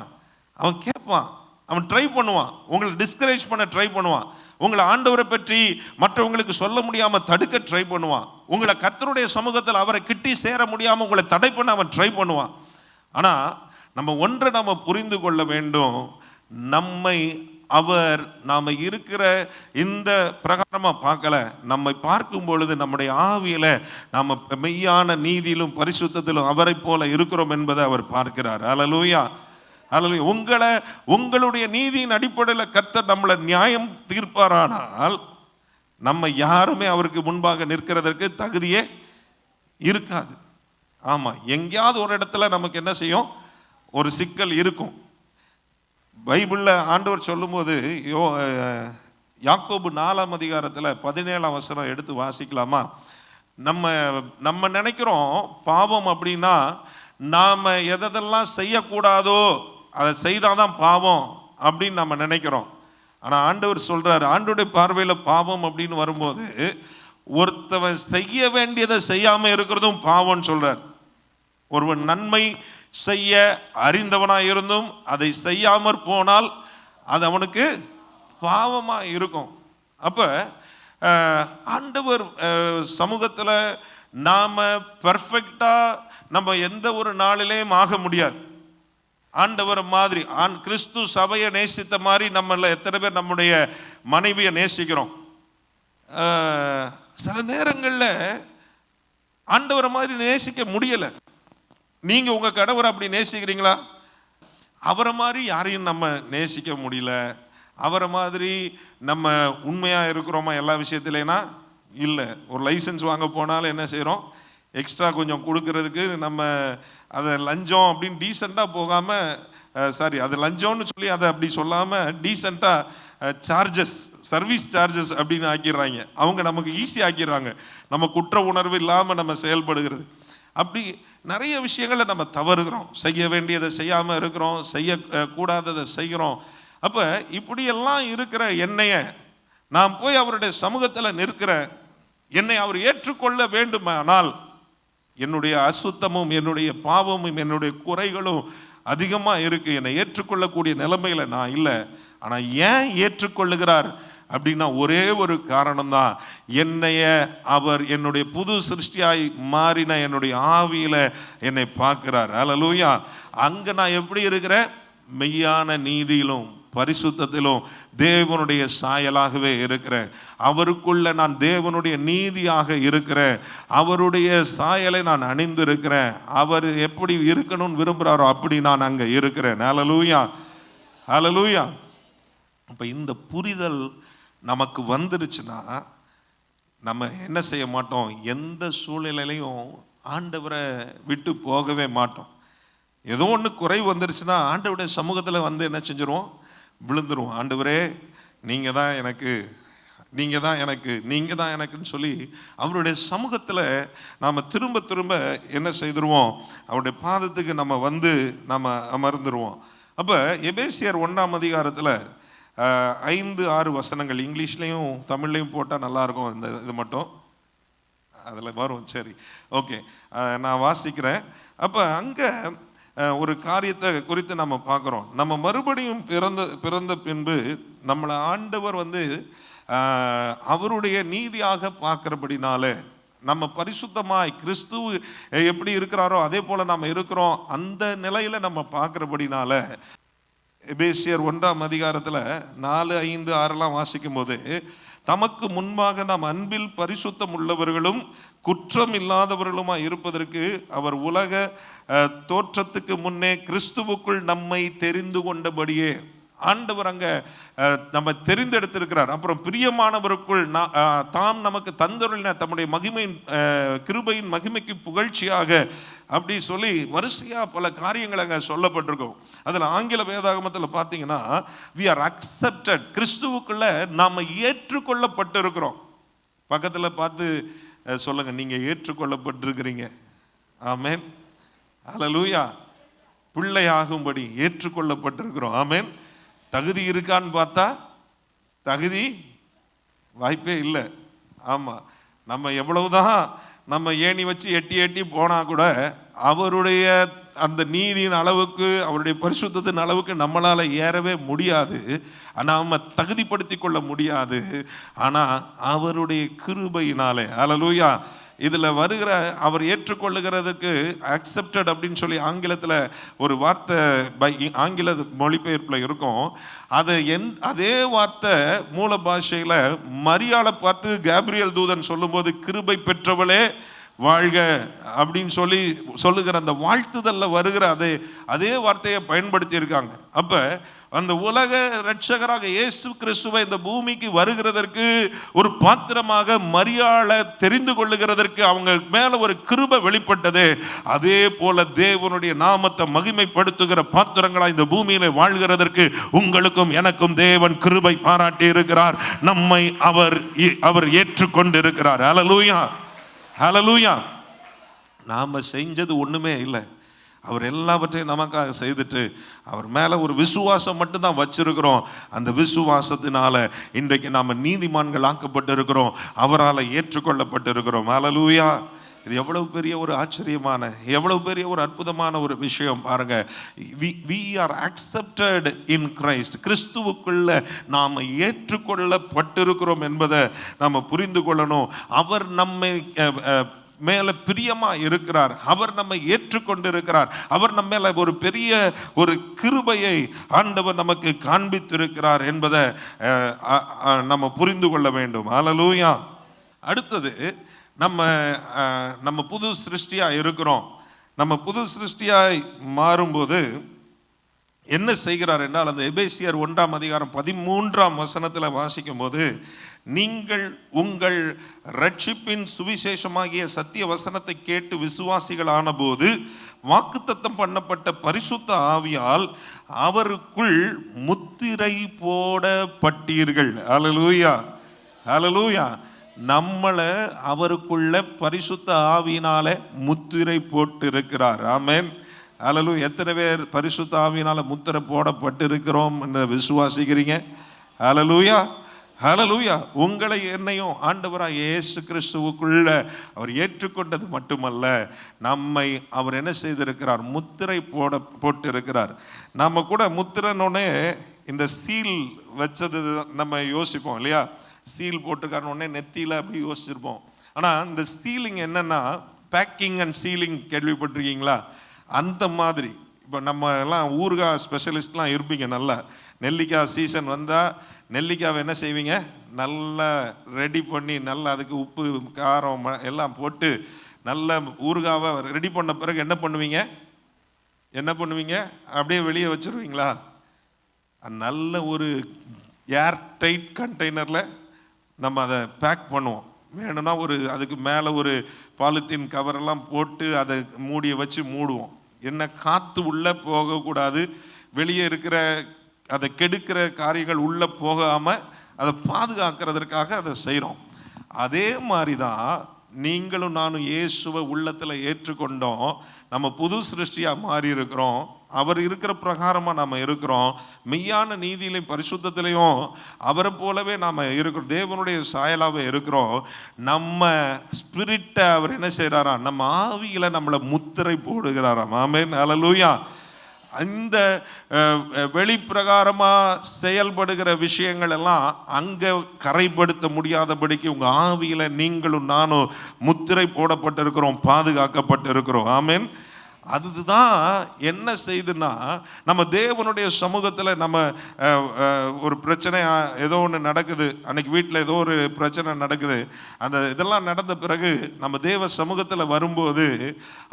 அவன் கேட்பான், அவன் ட்ரை பண்ணுவான், உங்களை டிஸ்கரேஜ் பண்ண ட்ரை பண்ணுவான், உங்களை ஆண்டவரை பற்றி மற்றவங்களுக்கு சொல்ல முடியாம தடுக்க ட்ரை பண்ணுவான், உங்களை கர்த்தருடைய சமூகத்தில் அவரை கிட்டி சேர முடியாம உங்களை தடை பண்ண அவன் ட்ரை பண்ணுவான். ஆனா நம்ம ஒன்றை நம்ம புரிந்து கொள்ள வேண்டும், நம்மை அவர் நாம இருக்கிற இந்த பிரகாரமா பார்க்கல, நம்மை பார்க்கும் பொழுது நம்முடைய ஆவியில நாம மெய்யான நீதியிலும் பரிசுத்தத்திலும் அவரை போல இருக்கிறோம் என்பதை அவர் பார்க்கிறார். அல்லேலூயா, அல்லேலூயா. உங்களுடைய நீதியின் அடிப்படையில் கர்த்தர் நம்மளை நியாயம் தீர்ப்பாரானால் நம்ம யாருமே அவருக்கு முன்பாக நிற்கிறதற்கு தகுதியே இருக்காது. ஆமா, எங்கேயாவது ஒரு இடத்துல நமக்கு என்ன செய்யும், ஒரு சிக்கல் இருக்கும். பைபிளில் ஆண்டவர் சொல்லும்போது யாக்கோபு 4ஆம் அதிகாரத்தில் 17ஆம் வசனம் எடுத்து வாசிக்கலாமா? நம்ம நினைக்கிறோம் பாவம் அப்படின்னா நாம் எதெல்லாம் செய்யக்கூடாதோ அதை செய்தாதான் பாவம் அப்படின்னு நம்ம நினைக்கிறோம். ஆனால் ஆண்டவர் சொல்றாரு, ஆண்டவருடைய பார்வையில் பாவம் அப்படின்னு வரும்போது ஒருத்தவன் செய்ய வேண்டியதை செய்யாமல் இருக்கிறதும் பாவம்னு சொல்றார். ஒருவன் நன்மை செய்ய அறிந்தவனாக இருந்தும் அதை செய்யாமற் போனால் அது அவனுக்கு பாவமாக இருக்கும். அப்போ ஆண்டவர் சமூகத்தில் நாம் பெர்ஃபெக்டாக நம்ம எந்த ஒரு நாளிலேயும் ஆக முடியாது. ஆண்டவர் மாதிரி கிறிஸ்து சபையை நேசித்த மாதிரி நம்மள எத்தனை பேர் நம்முடைய மனைவியை நேசிக்கிறோம்? சில நேரங்களில் ஆண்டவரை மாதிரி நேசிக்க முடியலை. நீங்க உங்க கணவரை அப்படி நேசிக்கிறீங்களா? அவரை மாதிரி யாரையும் நம்ம நேசிக்க முடியல. அவரை மாதிரி நம்ம உண்மையா இருக்கிறோமா எல்லா விஷயத்துலனா? இல்லை. ஒரு லைசன்ஸ் வாங்க போனாலும் என்ன செய்கிறோம், எக்ஸ்ட்ரா கொஞ்சம் கொடுக்கறதுக்கு நம்ம அதை லஞ்சம் அப்படின்னு டீசெண்டாக போகாமல், சாரி அது லஞ்சம்னு சொல்லி அதை அப்படி சொல்லாமல் டீசெண்டாக சார்ஜஸ், சர்வீஸ் சார்ஜஸ் அப்படின்னு ஆக்கிடுறாங்க. அவங்க நமக்கு ஈஸி ஆக்கிடுறாங்க, நம்ம குற்ற உணர்வு இல்லாமல் நம்ம செயல்படுகிறது. அப்படி நிறைய விஷயங்களை நம்ம தவறுகிறோம், செய்ய வேண்டியதை செய்யாமல் இருக்கிறோம், செய்யக்கூடாததை செய்கிறோம். அப்போ இப்படியெல்லாம் இருக்கிற என்னைய நான் போய் அவருடைய சமூகத்தில் நிற்கிற என்னை அவர் ஏற்றுக்கொள்ள வேண்டுமானால் என்னுடைய அசுத்தமும் என்னுடைய பாவமும் என்னுடைய குறைகளும் அதிகமாக இருக்குது. என்னை ஏற்றுக்கொள்ளக்கூடிய நிலைமையில் நான் இல்லை. ஆனால் ஏன் ஏற்றுக்கொள்ளுகிறார் அப்படின்னா ஒரே ஒரு காரணம்தான், என்னைய அவர் என்னுடைய புது சிருஷ்டியாய் மாறின என்னுடைய ஆவியில் என்னை பார்க்கிறார். அல்லேலூயா. அங்கே நான் எப்படி இருக்கிறேன்? மெய்யான நீதியிலும் பரிசுத்தத்திலும் தேவனுடைய சாயலாகவே இருக்கிறேன். அவருக்குள்ள நான் தேவனுடைய நீதியாக இருக்கிறேன். அவருடைய சாயலை நான் அணிந்திருக்கிறேன். அவர் எப்படி இருக்கணும்னு விரும்புகிறாரோ அப்படி நான் அங்கே இருக்கிறேன். அல்லேலூயா, அல்லேலூயா. அப்போ இந்த புரிதல் நமக்கு வந்துருச்சுன்னா நம்ம என்ன செய்ய மாட்டோம், எந்த சூழ்நிலையிலையும் ஆண்டவரை விட்டு போகவே மாட்டோம். ஏதோ ஒன்று குறைவு வந்துருச்சுன்னா ஆண்டவருடைய சமூகத்தில் வந்து என்ன செஞ்சிருவோம், விழுந்துருவோம். ஆண்டவரே நீங்கள் தான் எனக்கு, நீங்கள் தான் எனக்கு, நீங்கள் தான் எனக்குன்னு சொல்லி அவருடைய சமூகத்தில் நாம் திரும்ப திரும்ப என்ன செய்திருவோம், அவருடைய பாதத்துக்கு நம்ம வந்து நம்ம அமர்ந்துருவோம். அப்போ எபேசியர் 1ஆம் அதிகாரத்தில் 5-6 வசனங்கள், இங்கிலீஷ்லேயும் தமிழ்லையும் போட்டால் நல்லாயிருக்கும். இந்த இது மட்டும் அதில் வரும். சரி, ஓகே, நான் வாசிக்கிறேன். அப்போ அங்கே ஒரு காரியத்தை குறித்து நம்ம பார்க்குறோம். நம்ம மறுபடியும் பிறந்த பின்பு நம்மளை ஆண்டவர் வந்து அவருடைய நீதியாக பார்க்கிறபடினால நம்ம பரிசுத்தமாய் கிறிஸ்துவ எப்படி இருக்கிறாரோ அதே போல் நம்ம இருக்கிறோம். அந்த நிலையில் நம்ம பார்க்கிறபடினால எபேசியர் 1ஆம் அதிகாரத்தில் 4, 5, 6 வாசிக்கும் போது, தமக்கு முன்பாக நாம் அன்பில் பரிசுத்தம் உள்ளவர்களும் குற்றம் இல்லாதவர்களுமாய் இருப்பதற்கு அவர் உலக தோற்றத்துக்கு முன்னே கிறிஸ்துவுக்குள் நம்மை தெரிந்து கொண்டபடியே, ஆண்டவர் அங்கே நம்ம தெரிந்தெடுத்திருக்கிறார். அப்புறம் பிரியமானவருக்குள் தாம் நமக்கு தந்தருளின தம்முடைய மகிமையின் கிருபையின் மகிமைக்கு புகழ்ச்சியாக அப்படி சொல்லி வரிசையாக பல காரியங்கள் அங்கே சொல்லப்பட்டிருக்கோம். அதில் ஆங்கில வேதாகமத்தில் பார்த்தீங்கன்னா we are accepted, கிறிஸ்துவுக்குள்ள நாம் ஏற்றுக்கொள்ளப்பட்டிருக்கிறோம். பக்கத்தில் பார்த்து சொல்லுங்க, நீங்கள் ஏற்றுக்கொள்ளப்பட்டிருக்கிறீங்க. ஆமேன், அல்லேலூயா. பிள்ளையாகும்படி ஏற்றுக்கொள்ளப்பட்டிருக்கிறோம். ஆமேன். தகுதி இருக்கான்னு பார்த்தா தகுதி வாய்ப்பே இல்லை. ஆமாம், நம்ம எவ்வளவுதான் நம்ம ஏணி வச்சு எட்டி எட்டி போனால் கூட அவருடைய அந்த நீதியின் அளவுக்கு, அவருடைய பரிசுத்தத்தின் அளவுக்கு நம்மளால் ஏறவே முடியாது. ஆனால் நம்ம தகுதிப்படுத்தி கொள்ள முடியாது. ஆனால் அவருடைய கிருபையினாலே, அல்லேலூயா, இதில் வருகிற அவர் ஏற்றுக்கொள்ளுகிறதுக்கு அக்செப்டட் அப்படின்னு சொல்லி ஆங்கிலத்தில் ஒரு வார்த்தை ஆங்கில மொழிபெயர்ப்பில் இருக்கும். அதை அதே வார்த்தை மூல பாஷையில் மரியாளை பார்த்து கேப்ரியல் தூதன் சொல்லும்போது கிருபை பெற்றவளே வாழ்க அப்படின்னு சொல்லுகிற அந்த வாழ்த்துதலில் வருகிற அதே வார்த்தையை பயன்படுத்தி இருக்காங்க. அப்போ அந்த உலக இரட்சகராக இயேசு கிறிஸ்துவை இந்த பூமிக்கு வருகிறதற்கு ஒரு பாத்திரமாக மரியாளை தெரிந்து கொள்ளுகிறதற்கு அவங்க மேல ஒரு கிருபை வெளிப்பட்டது. அதே போல தேவனுடைய நாமத்தை மகிமைப்படுத்துகிற பாத்திரங்களா இந்த பூமியில வாழ்கிறதற்கு உங்களுக்கும் எனக்கும் தேவன் கிருபை பாராட்டி இருக்கிறார். நம்மை அவர் ஏற்றுக்கொண்டு இருக்கிறார். ஹல்லேலூயா, ஹல்லேலூயா. நாம செஞ்சது ஒண்ணுமே இல்லை. அவர் எல்லாவற்றையும் நமக்காக செய்துட்டு அவர் மேலே ஒரு விசுவாசம் மட்டும்தான் வச்சிருக்கிறோம். அந்த விசுவாசத்தினால இன்றைக்கு நாம் நீதிமான்கள் ஆக்கப்பட்டு இருக்கிறோம், அவரால் ஏற்றுக்கொள்ளப்பட்டு இருக்கிறோம். ஹல்லேலூயா. இது எவ்வளவு பெரிய ஒரு ஆச்சரியமான, எவ்வளவு பெரிய ஒரு அற்புதமான ஒரு விஷயம் பாருங்க. we are accepted in Christ. கிறிஸ்துவுக்குள்ள நாம் ஏற்றுக்கொள்ளப்பட்டிருக்கிறோம் என்பதை நாம் புரிந்து கொள்ளணும். அவர் நம்மை மேல பிரியமா இருக்கிறார். அவர் நம்மை ஏற்றுக்கொண்டு இருக்கிறார். அவர் நம்ம மேல ஒரு பெரிய ஒரு கிருபையை ஆண்டவர் நமக்கு காண்பித்திருக்கிறார் என்பதை நம்ம புரிந்து கொள்ள வேண்டும். ஹல்லேலூயா. அடுத்தது நம்ம புது சிருஷ்டியா இருக்கிறோம். நம்ம புது சிருஷ்டியாய் மாறும்போது என்ன செய்கிறார் என்றால், அந்த எபேசியர் 1ஆம் அதிகாரம் 13ஆம் வசனத்தில் வாசிக்கும் போது, நீங்கள் உங்கள் ரட்சிப்பின் சுவிசேஷமாகிய சத்திய வசனத்தை கேட்டு விசுவாசிகள் ஆனபோது வாக்குத்தத்தம் பண்ணப்பட்ட பரிசுத்த ஆவியால் அவருக்குள் முத்திரை போடப்பட்டீர்கள். ஹல்லேலூயா, ஹல்லேலூயா. நம்மளை அவருக்குள்ள பரிசுத்த ஆவியினால முத்திரை போட்டு இருக்கிறார். ஆமென், ஹல்லேலூயா. எத்தனை பேர் பரிசுத்த ஆவியினால முத்திரை போடப்பட்டு இருக்கிறோம் என்று விசுவாசிக்கிறீங்க? ஹல்லேலூயா, ஹல்லேலூயா. உங்களை என்னையும் ஆண்டவராக இயேசு கிறிஸ்துவுக்குள்ள அவர் ஏற்றுக்கொண்டது மட்டுமல்ல, நம்மை அவர் என்ன செய்திருக்கிறார்? முத்திரை போட்டு இருக்கிறார். நம்ம கூட முத்திரனோடனே இந்த சீல் வச்சது நம்ம யோசிப்போம் இல்லையா? சீல் போட்டிருக்காருன்னொடனே நெத்தியில் அப்படி யோசிச்சிருப்போம். ஆனால் இந்த சீலிங் என்னன்னா, பேக்கிங் அண்ட் சீலிங் கேள்விப்பட்டிருக்கீங்களா? அந்த மாதிரி இப்போ நம்ம எல்லாம் ஊறுகாய் ஸ்பெஷலிஸ்ட்லாம் இருப்பீங்க. நல்லா நெல்லிக்காய் சீசன் வந்தால் நெல்லிக்காவை என்ன செய்வீங்க? நல்லா ரெடி பண்ணி நல்லா அதுக்கு உப்பு காரம் எல்லாம் போட்டு நல்ல ஊறுகாவை ரெடி பண்ண பிறகு என்ன பண்ணுவீங்க? அப்படியே வெளியே வச்சுருவீங்களா? நல்ல ஒரு ஏர் டைட் கண்டெய்னரில் நம்ம அதை பேக் பண்ணுவோம். வேணும்னா அதுக்கு மேலே ஒரு பாலித்தீன் கவரெல்லாம் போட்டு அதை மூடியை வச்சு மூடுவோம். என்ன காற்று உள்ளே போகக்கூடாது, வெளியே இருக்கிற அதை கெடுக்கிற காரியங்கள் உள்ளே போகாமல் அதை பாதுகாக்கிறதுக்காக அதை செய்கிறோம். அதே மாதிரி தான் நீங்களும் நானும் இயேசுவை உள்ளத்தில் ஏற்றுக்கொண்டோம். நம்ம புது சிருஷ்டியாக மாறி இருக்கிறோம். அவர் இருக்கிற பிரகாரமாக நம்ம இருக்கிறோம். மெய்யான நீதியிலையும் பரிசுத்தத்திலையும் அவரை போலவே நாம் இருக்கிறோம். தேவனுடைய சாயலாகவே இருக்கிறோம். நம்ம ஸ்பிரிட்டை அவர் என்ன செய்கிறாராம், நம்ம ஆவியில் நம்மளை முத்திரை போடுகிறாராம். ஆமென், ஹல்லேலூயா. இந்த வெளிப்பிரகாரமாக செயல்படுகிற விஷயங்கள் எல்லாம் அங்கே கரைப்படுத்த முடியாதபடிக்கு உங்கள் ஆவியில் நீங்களும் நானும் முத்திரை போடப்பட்டிருக்கிறோம், பாதுகாக்கப்பட்டிருக்கிறோம். ஆமென். அதுதான் என்ன செய்துன்னா, நம்ம தேவனுடைய சமூகத்தில் நம்ம ஒரு பிரச்சனை ஏதோ ஒன்று நடக்குது, அன்னைக்கு வீட்டில் ஏதோ ஒரு பிரச்சனை நடக்குது. அந்த இதெல்லாம் நடந்த பிறகு நம்ம தேவ சமூகத்தில் வரும்போது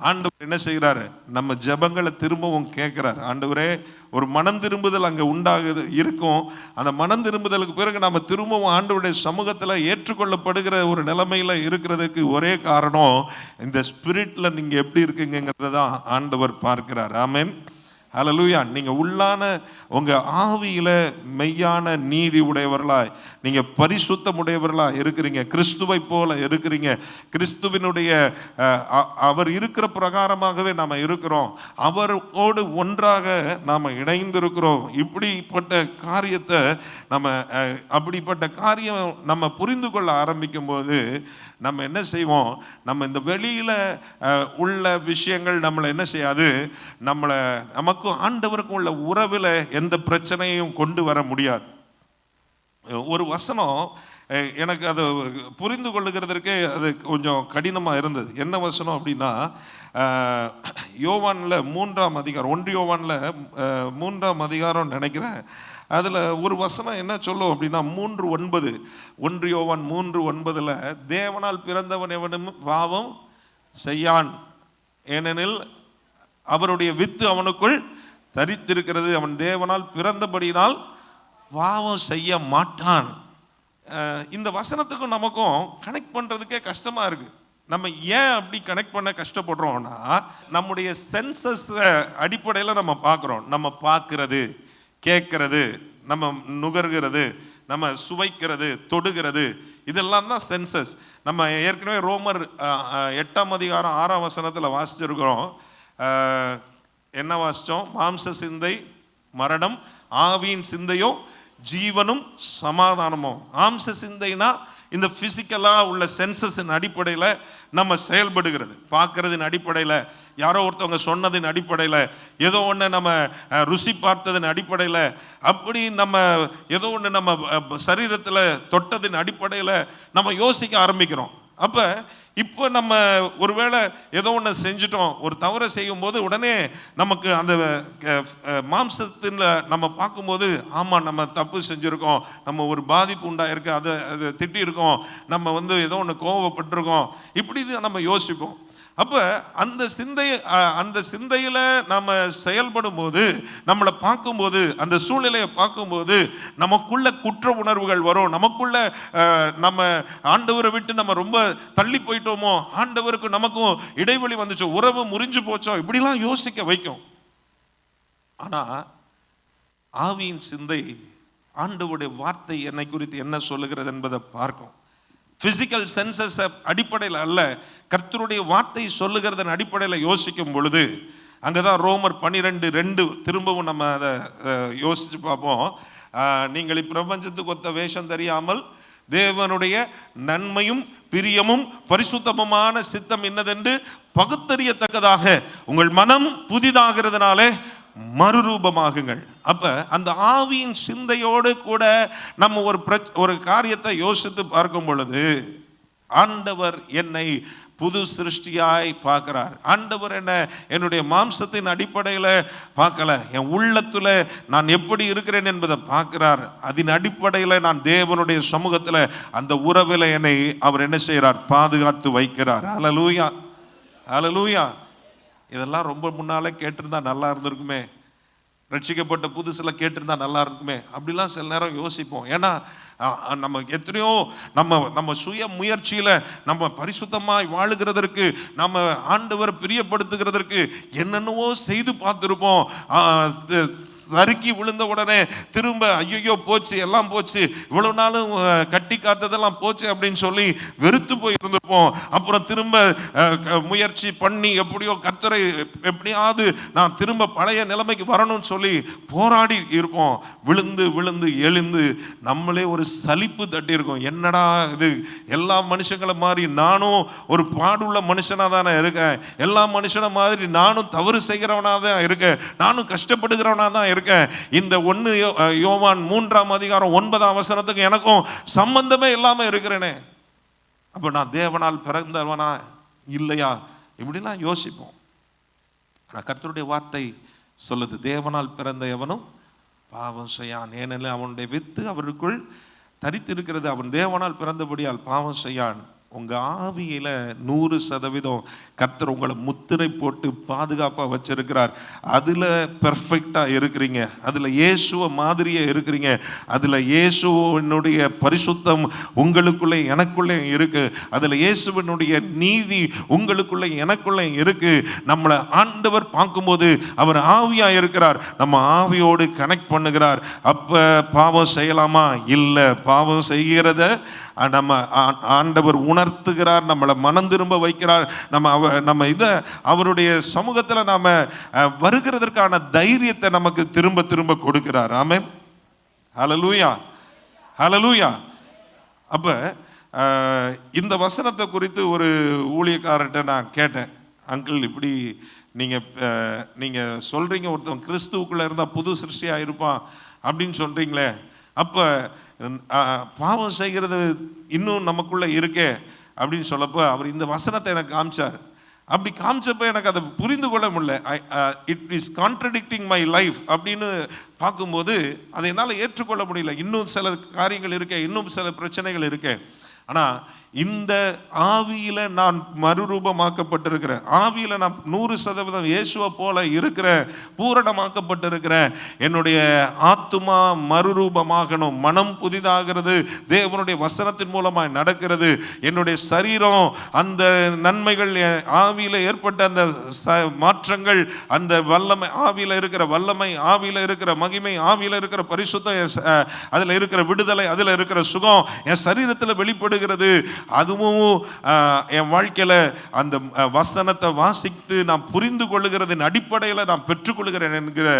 ஆண்டவர் என்ன செய்கிறாரு, நம்ம ஜெபங்களை திரும்பவும் கேட்குறாரு. ஆண்டவரே, ஒரு மனம் திரும்புதல் அங்கே உண்டாகுது இருக்கும். அந்த மனம் திரும்புதலுக்கு பிறகு நம்ம திரும்பவும் ஆண்டவருடைய சமூகத்தில் ஏற்றுக்கொள்ளப்படுகிற ஒரு நிலைமையில் இருக்கிறதுக்கு ஒரே காரணம், இந்த ஸ்பிரிட்டில் நீங்கள் எப்படி இருக்குங்கிறத தான் ஆண்டவர் பார்க்கிறார். ஆமென், ஹல்லேலூயா. நீங்கள் உள்ளான உங்கள் ஆவியில் மெய்யான நீதி உடையவர்களாய், நீங்கள் பரிசுத்தம் உடையவர்களாக இருக்கிறீங்க, கிறிஸ்துவை போல இருக்கிறீங்க. கிறிஸ்துவினுடைய அவர் இருக்கிற பிரகாரமாகவே நாம் இருக்கிறோம். அவரோடு ஒன்றாக நாம் இணைந்திருக்கிறோம். இப்படிப்பட்ட காரியத்தை அப்படிப்பட்ட காரியம் நம்ம புரிந்து கொள்ள ஆரம்பிக்கும் போது நம்ம என்ன செய்வோம், நம்ம இந்த வெளியில் உள்ள விஷயங்கள் நம்மளை என்ன செய்யாது, நமக்கும் ஆண்டவருக்கும் உள்ள உறவில் எந்த பிரச்சனையும் கொண்டு வர முடியாது. ஒரு வசனம் எனக்கு அதை புரிந்து கொள்ளுகிறதுக்கே அது கொஞ்சம் கடினமாக இருந்தது. என்ன வசனம் அப்படின்னா, யோவானில் 3ஆம் அதிகாரம், 1 யோவானில் 3ஆம் அதிகாரம் நினைக்கிறேன். அதில் ஒரு வசனம் என்ன சொல்லும் அப்படின்னா 3:9, 1 யோவான் 3:9, தேவனால் பிறந்தவன் எவனும் பாவம் செய்யான், ஏனெனில் அவருடைய வித்து அவனுக்குள் தரித்திருக்கிறது, அவன் தேவனால் பிறந்தபடியினால் பாவம் செய்ய மாட்டான். இந்த வசனத்துக்கும் நமக்கும் கனெக்ட் பண்ணுறதுக்கே கஷ்டமாக இருக்குது. நம்ம ஏன் அப்படி கனெக்ட் பண்ண கஷ்டப்படுறோம்னா, நம்முடைய சென்சஸ் அடிப்படையில் நம்ம பார்க்குறோம். நம்ம பார்க்கறது, கேட்கறது, நம்ம நுகர்கிறது, நம்ம சுவைக்கிறது, தொடுகிறது, இதெல்லாம் தான் சென்சஸ். நம்ம ஏற்கனவே ரோமர் 8ஆம் அதிகாரம் 6ஆம் வசனத்தில் வாசிச்சிருக்கிறோம். என்ன வாசித்தோம்? மாம்ச சிந்தை மரணம், ஆவியின் சிந்தையோ ஜீவனும் சமாதானமும். மாம்ச சிந்தைனா இந்த ஃபிசிக்கலாக உள்ள சென்சஸின் அடிப்படையில் நம்ம செயல்படுகிறது, பார்க்கறதின் அடிப்படையில், யாரோ ஒருத்தவங்க சொன்னதின் அடிப்படையில், ஏதோ ஒன்று நம்ம ருசி பார்த்ததின் அடிப்படையில், அப்படி நம்ம ஏதோ ஒன்று நம்ம சரீரத்தில் தொட்டதின் அடிப்படையில் நம்ம யோசிக்க ஆரம்பிக்கிறோம். அப்போ இப்போ நம்ம ஒருவேளை ஏதோ ஒன்று செஞ்சிட்டோம், ஒரு தவறை செய்யும்போது உடனே நமக்கு அந்த மாம்சத்தில் நம்ம பார்க்கும்போது, ஆமாம் நம்ம தப்பு செஞ்சுருக்கோம், நம்ம ஒரு பாதிப்பு உண்டாயிருக்கு, அதை திட்டியிருக்கோம், நம்ம ஏதோ ஒன்று கோவப்பட்டிருக்கோம், இப்படி நம்ம யோசிப்போம். அப்போ அந்த சிந்தையில் நம்ம செயல்படும் போது, நம்மளை பார்க்கும்போது, அந்த சூழ்நிலையை பார்க்கும்போது நமக்குள்ள குற்ற உணர்வுகள் வரும். நமக்குள்ள நம்ம ஆண்டவரை விட்டு நம்ம ரொம்ப தள்ளி போயிட்டோமோ, ஆண்டவருக்கு நமக்கும் இடைவெளி வந்துச்சோ, உறவு முறிஞ்சு போச்சோ, இப்படிலாம் யோசிக்க வைக்கும். ஆனால் ஆவியின் சிந்தை ஆண்டவருடைய வார்த்தை என்னை குறித்து என்ன சொல்லுகிறது என்பதை பார்க்கும். பிசிக்கல் சென்சஸ் அடிப்படையில் அல்ல, கர்த்தருடைய வார்த்தை சொல்லுகிறதன் அடிப்படையில் யோசிக்கும் பொழுது, அங்கே தான் ரோமர் 12:2 திரும்பவும் நம்ம அதை யோசித்து பார்ப்போம். நீங்கள் இப்பிரபஞ்சத்துக்கு ஒத்த வேஷம் தெரியாமல் தேவனுடைய நன்மையும் பிரியமும் பரிசுத்தமுமான சித்தம் இன்னதென்று பகுத்தறியத்தக்கதாக உங்கள் மனம் புதிதாகிறதுனாலே மறுரூபமாகுங்கள். அப்ப அந்த ஆவியின் சிந்தையோடு கூட நம்ம ஒரு காரியத்தை யோசித்து பார்க்கும் பொழுது, ஆண்டவர் என்னை புது சிருஷ்டியாய் பார்க்கிறார். ஆண்டவர் என்னுடைய மாம்சத்தின் அடிப்படையில் பார்க்கல, என் உள்ளத்துல நான் எப்படி இருக்கிறேன் என்பதை பார்க்கிறார். அதன் அடிப்படையில் நான் தேவனுடைய சமூகத்தில் அந்த உறவில் என்னை அவர் என்ன செய்கிறார், பாதுகாத்து வைக்கிறார். ஹல்லேலூயா, ஹல்லேலூயா. இதெல்லாம் ரொம்ப முன்னாலே கேட்டிருந்தா நல்லா இருந்திருக்குமே. ரட்சிக்கப்பட்ட புதுசில் கேட்டிருந்தா நல்லா இருக்குமே அப்படிலாம் சில நேரம் யோசிப்போம். ஏன்னா நம்ம எத்தனையோ நம்ம சுய முயற்சியில் நம்ம பரிசுத்தமாய் வாழுகிறதற்கு, நம்ம ஆண்டவர் பிரியப்படுத்துகிறதற்கு என்னென்னவோ செய்து பார்த்துருப்போம். சறுக்கி விழுந்த உடனே திரும்ப ஐயோ போச்சு, எல்லாம் போச்சு, இவ்வளவு நாளும் கட்டி காத்ததெல்லாம் போச்சு அப்படின்னு சொல்லி வெறுத்து போய் இருந்திருப்போம். அப்புறம் திரும்ப முயற்சி பண்ணி எப்படியோ கர்த்தரை எப்படியாவது நான் திரும்ப பழைய நிலைமைக்கு வரணும்னு சொல்லி போராடி இருப்போம். விழுந்து விழுந்து எழுந்து நம்மளே ஒரு சலிப்பு தட்டி இருக்கோம். என்னடா இது, எல்லா மனுஷங்களை மாதிரி நானும் ஒரு பாடுள்ள மனுஷனாக தானே இருக்கேன், எல்லா மனுஷனை மாதிரி நானும் தவறு செய்கிறவனாக தான் இருக்கேன், நானும் கஷ்டப்படுகிறவனாக தான் இருக்கேன். இந்த 1 யோவான் 3ஆம் அதிகாரம் 9ஆம் வசனத்துக்கு எனக்கும் சம்பந்தமே இல்லாம இருக்கிறேனே, அப்ப நான் தேவனால் பிறந்தவனா இல்லையா, இப்படிலாம் யோசிப்போம். ஆனா கர்த்தருடைய வார்த்தை சொல்லுது, தேவனால் பிறந்த எவனும் பாவம் செய்யான், ஏனெனில் அவனுடைய வித்து அவருக்குள் தரித்திருக்கிறது, அவன் தேவனால் பிறந்தபடியால் பாவம் செய்யான். உங்க ஆவியில 100% கர்த்தர் உங்களை முத்திரை போட்டு பாதுகாப்பா வச்சிருக்கிறார். அதுல பெர்ஃபெக்டா இருக்கிறீங்க, அதுல இயேசுவ மாதிரியே இருக்கிறீங்க, அதுல இயேசுவினுடைய பரிசுத்தம் உங்களுக்குள்ளே எனக்குள்ளே இருக்கு, அதுல இயேசுவினுடைய நீதி உங்களுக்குள்ளே எனக்குள்ளே இருக்கு. நம்மளை ஆண்டவர் பார்க்கும்போது அவர் ஆவியா இருக்கிறார், நம்ம ஆவியோடு கனெக்ட் பண்ணுகிறார். அப்ப பாவம் செய்யலாமா? இல்லை. பாவம் செய்கிறத நம்ம ஆண்டவர் உணர்த்துகிறார், நம்மளை மனம் திரும்ப வைக்கிறார். நம்ம இதை அவருடைய சமூகத்தில் நாம வருகிறதற்கான தைரியத்தை நமக்கு திரும்ப திரும்ப கொடுக்கிறார். ஆமென், ஹல்லேலூயா, ஹல்லேலூயா. அப்ப இந்த வசனத்தை குறித்து ஒரு ஊழியக்காரர்கிட்ட நான் கேட்டேன், அங்கிள் இப்படி நீங்க சொல்றீங்க, ஒருத்தன் கிறிஸ்துவுக்குள்ள இருந்தா புது சிருஷ்டியா இருப்பான் அப்படின்னு சொல்றீங்களே, அப்ப பாவம் செய்கிறது இன்னும் நமக்குள்ள இருக்கே அப்படின்னு சொல்லப்போ அவர் இந்த வசனத்தை எனக்கு காமிச்சார். அப்படி காமிச்சப்ப எனக்கு அதை புரிந்து கொள்ள முடியல. It is contradicting my life அப்படின்னு பார்க்கும்போது அதை என்னால் ஏற்றுக்கொள்ள முடியல. இன்னும் சில காரியங்கள் இருக்கே, இன்னும் சில பிரச்சனைகள் இருக்கே. ஆனால் இந்த ஆவியில நான் மறுரூபமாக்கப்பட்டிருக்கிறேன், ஆவியில நான் 100% இயேசுவை போல இருக்கிற பூரணமாக்கப்பட்டிருக்கிறேன். என்னுடைய ஆத்துமா மறுரூபமாகணும், மனம் புதிதாகிறது, தேவனுடைய வசனத்தின் மூலமாய் நடக்கிறது. என்னுடைய சரீரம் அந்த நன்மைகள், ஆவியில ஏற்பட்ட அந்த மாற்றங்கள், அந்த வல்லமை, ஆவியில இருக்கிற வல்லமை, ஆவியில இருக்கிற மகிமை, ஆவியில இருக்கிற பரிசுத்தம், அதுல இருக்கிற விடுதலை, அதுல இருக்கிற சுகம் என் சரீரத்தில் வெளிப்படுகிறது. அதுவும் என் வாழ்க்கையில அந்த வசனத்தை வாசித்து நான் புரிந்து கொள்ளுகிறதின் அடிப்படையில் நான் பெற்றுக்கொள்கிறேன் என்கிற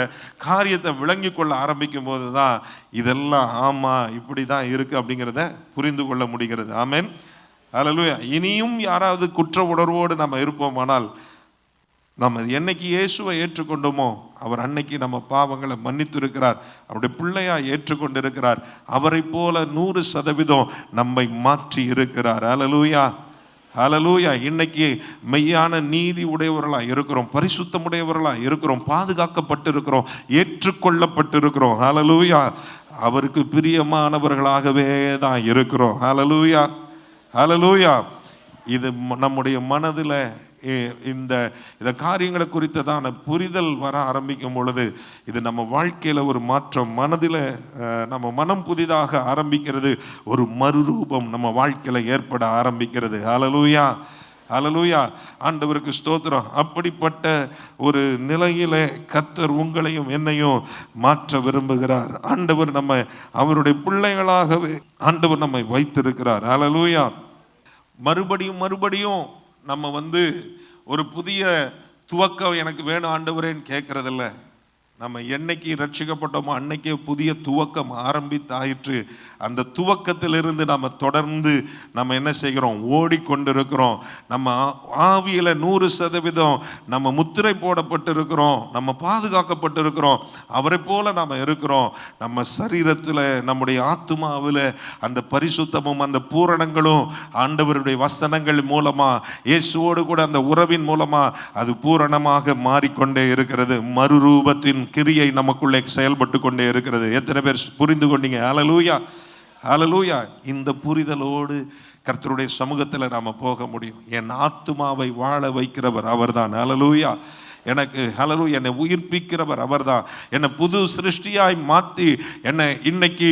காரியத்தை விளங்கி கொள்ள ஆரம்பிக்கும் போது தான் இதெல்லாம் ஆமா இப்படி தான் இருக்கு அப்படிங்கிறத புரிந்து கொள்ள முடிகிறது. ஆமென், ஹல்லேலூயா. இனியும் யாராவது குற்ற உணர்வோடு நம்ம இருப்போமானால், நம்ம என்னைக்கு இயேசுவை ஏற்றுக்கொண்டோமோ அவர் அன்னைக்கு நம்ம பாவங்களை மன்னித்து இருக்கிறார், அவருடைய பிள்ளையா ஏற்றுக்கொண்டிருக்கிறார். அவரை போல 100% நம்மை மாற்றி இருக்கிறார். ஹல்லேலூயா, ஹல்லேலூயா. இன்னைக்கு மெய்யான நீதி உடையவர்களாக இருக்கிறோம், பரிசுத்தம் உடையவர்களாக இருக்கிறோம், பாதுகாக்கப்பட்டு இருக்கிறோம், ஏற்றுக்கொள்ளப்பட்டு இருக்கிறோம். ஹல்லேலூயா. அவருக்கு பிரியமானவர்களாகவே தான் இருக்கிறோம். ஹல்லேலூயா, ஹல்லேலூயா. இது நம்முடைய மனதில் இந்த காரியங்களை குறித்ததான புரிதல் வர ஆரம்பிக்கும் பொழுது இது நம்ம வாழ்க்கையில் ஒரு மாற்றம், மனதில் நம்ம மனம் புதிதாக ஆரம்பிக்கிறது, ஒரு மறுரூபம் நம்ம வாழ்க்கையில் ஏற்பட ஆரம்பிக்கிறது. ஹல்லேலூயா, ஹல்லேலூயா. ஆண்டவருக்கு ஸ்தோத்திரம். அப்படிப்பட்ட ஒரு நிலையிலே கர்த்தர் உங்களையும் என்னையும் மாற்ற விரும்புகிறார். ஆண்டவர் நம்ம அவருடைய பிள்ளைகளாகவே ஆண்டவர் நம்மை வைத்திருக்கிறார். ஹல்லேலூயா. மறுபடியும் நம்ம ஒரு புதிய துவக்கம் எனக்கு வேணும் ஆண்டவரேன்னு கேட்கறதில்ல. நம்ம என்னைக்கு ரட்சிக்கப்பட்டோமோ அன்னைக்கே புதிய துவக்கம் ஆரம்பித்தாயிற்று. அந்த துவக்கத்திலிருந்து நம்ம தொடர்ந்து நம்ம என்ன செய்கிறோம், ஓடிக்கொண்டிருக்கிறோம். நம்ம ஆவியில் 100% நம்ம முத்திரை போடப்பட்டிருக்கிறோம், நம்ம பாதுகாக்கப்பட்டிருக்கிறோம், அவரை போல நாம் இருக்கிறோம். நம்ம சரீரத்தில், நம்முடைய ஆத்துமாவில் அந்த பரிசுத்தமும் அந்த பூரணங்களும் ஆண்டவருடைய வசனங்கள் மூலமாக, இயேசுவோடு கூட அந்த உறவின் மூலமாக அது பூரணமாக மாறிக்கொண்டே இருக்கிறது. மறுரூபத்தின் கிரியை நமக்குள்ளே செயல்பட்டு கொண்டே இருக்கிறது. எத்தனை பேர் புரிந்து கொண்டீங்க? ஹல்லேலூயா, ஹல்லேலூயா. இந்த புரிதலோடு கர்த்தருடைய சமூகத்தில் நாம போக முடியும். என் ஆத்துமாவை வாழ வைக்கிறவர் அவர்தான். ஹல்லேலூயா. எனக்கு ஹல்லேலூயா என்னை உயிர்ப்பிக்கிறவர் அவர்தான். என்னை புது சிருஷ்டியாய் மாற்றி என்னை இன்னைக்கு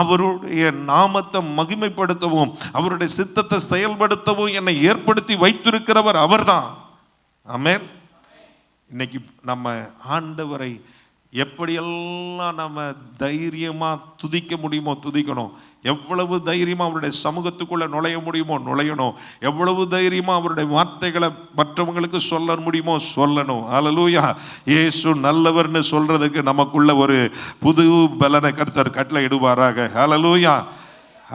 அவருடைய நாமத்தை மகிமைப்படுத்தவும் அவருடைய சித்தத்தை செயல்படுத்தவும் என்னை ஏற்படுத்தி வைத்திருக்கிறவர் அவர்தான். ஆமென். இன்னைக்கு நம்ம ஆண்டவரை எப்படியெல்லாம் நம்ம தைரியமாக துதிக்க முடியுமோ துதிக்கணும். எவ்வளவு தைரியமாக அவருடைய சமூகத்துக்குள்ளே நுழைய முடியுமோ நுழையணும். எவ்வளவு தைரியமாக அவருடைய வார்த்தைகளை மற்றவங்களுக்கு சொல்ல முடியுமோ சொல்லணும். ஹல்லேலூயா. இயேசு நல்லவர்னு சொல்றதுக்கு நமக்குள்ள ஒரு புது பலனை கர்த்தர் கட்டளை இடுவாராக. ஹல்லேலூயா,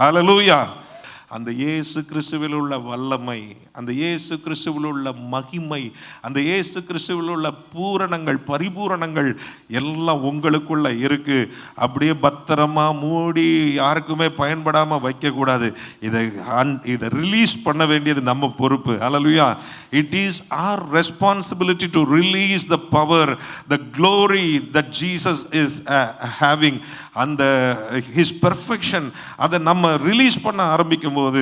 ஹல்லேலூயா. அந்த இயேசு கிறிஸ்துவில் உள்ள வல்லமை, அந்த இயேசு கிறிஸ்துவில் உள்ள மகிமை, அந்த இயேசு கிறிஸ்துவில் உள்ள பூரணங்கள் பரிபூரணங்கள் எல்லாம் உங்களுக்குள்ள இருக்கு. அப்படியே பத்திரமா மூடி யாருக்குமே பயன்படாம வைக்கக்கூடாது. இதை ரிலீஸ் பண்ண வேண்டியது நம்ம பொறுப்பு. Hallelujah. It is our responsibility to release the power, the glory that Jesus is having, and his perfection. அதை நம்ம ரிலீஸ் பண்ண ஆரம்பிக்கும் போது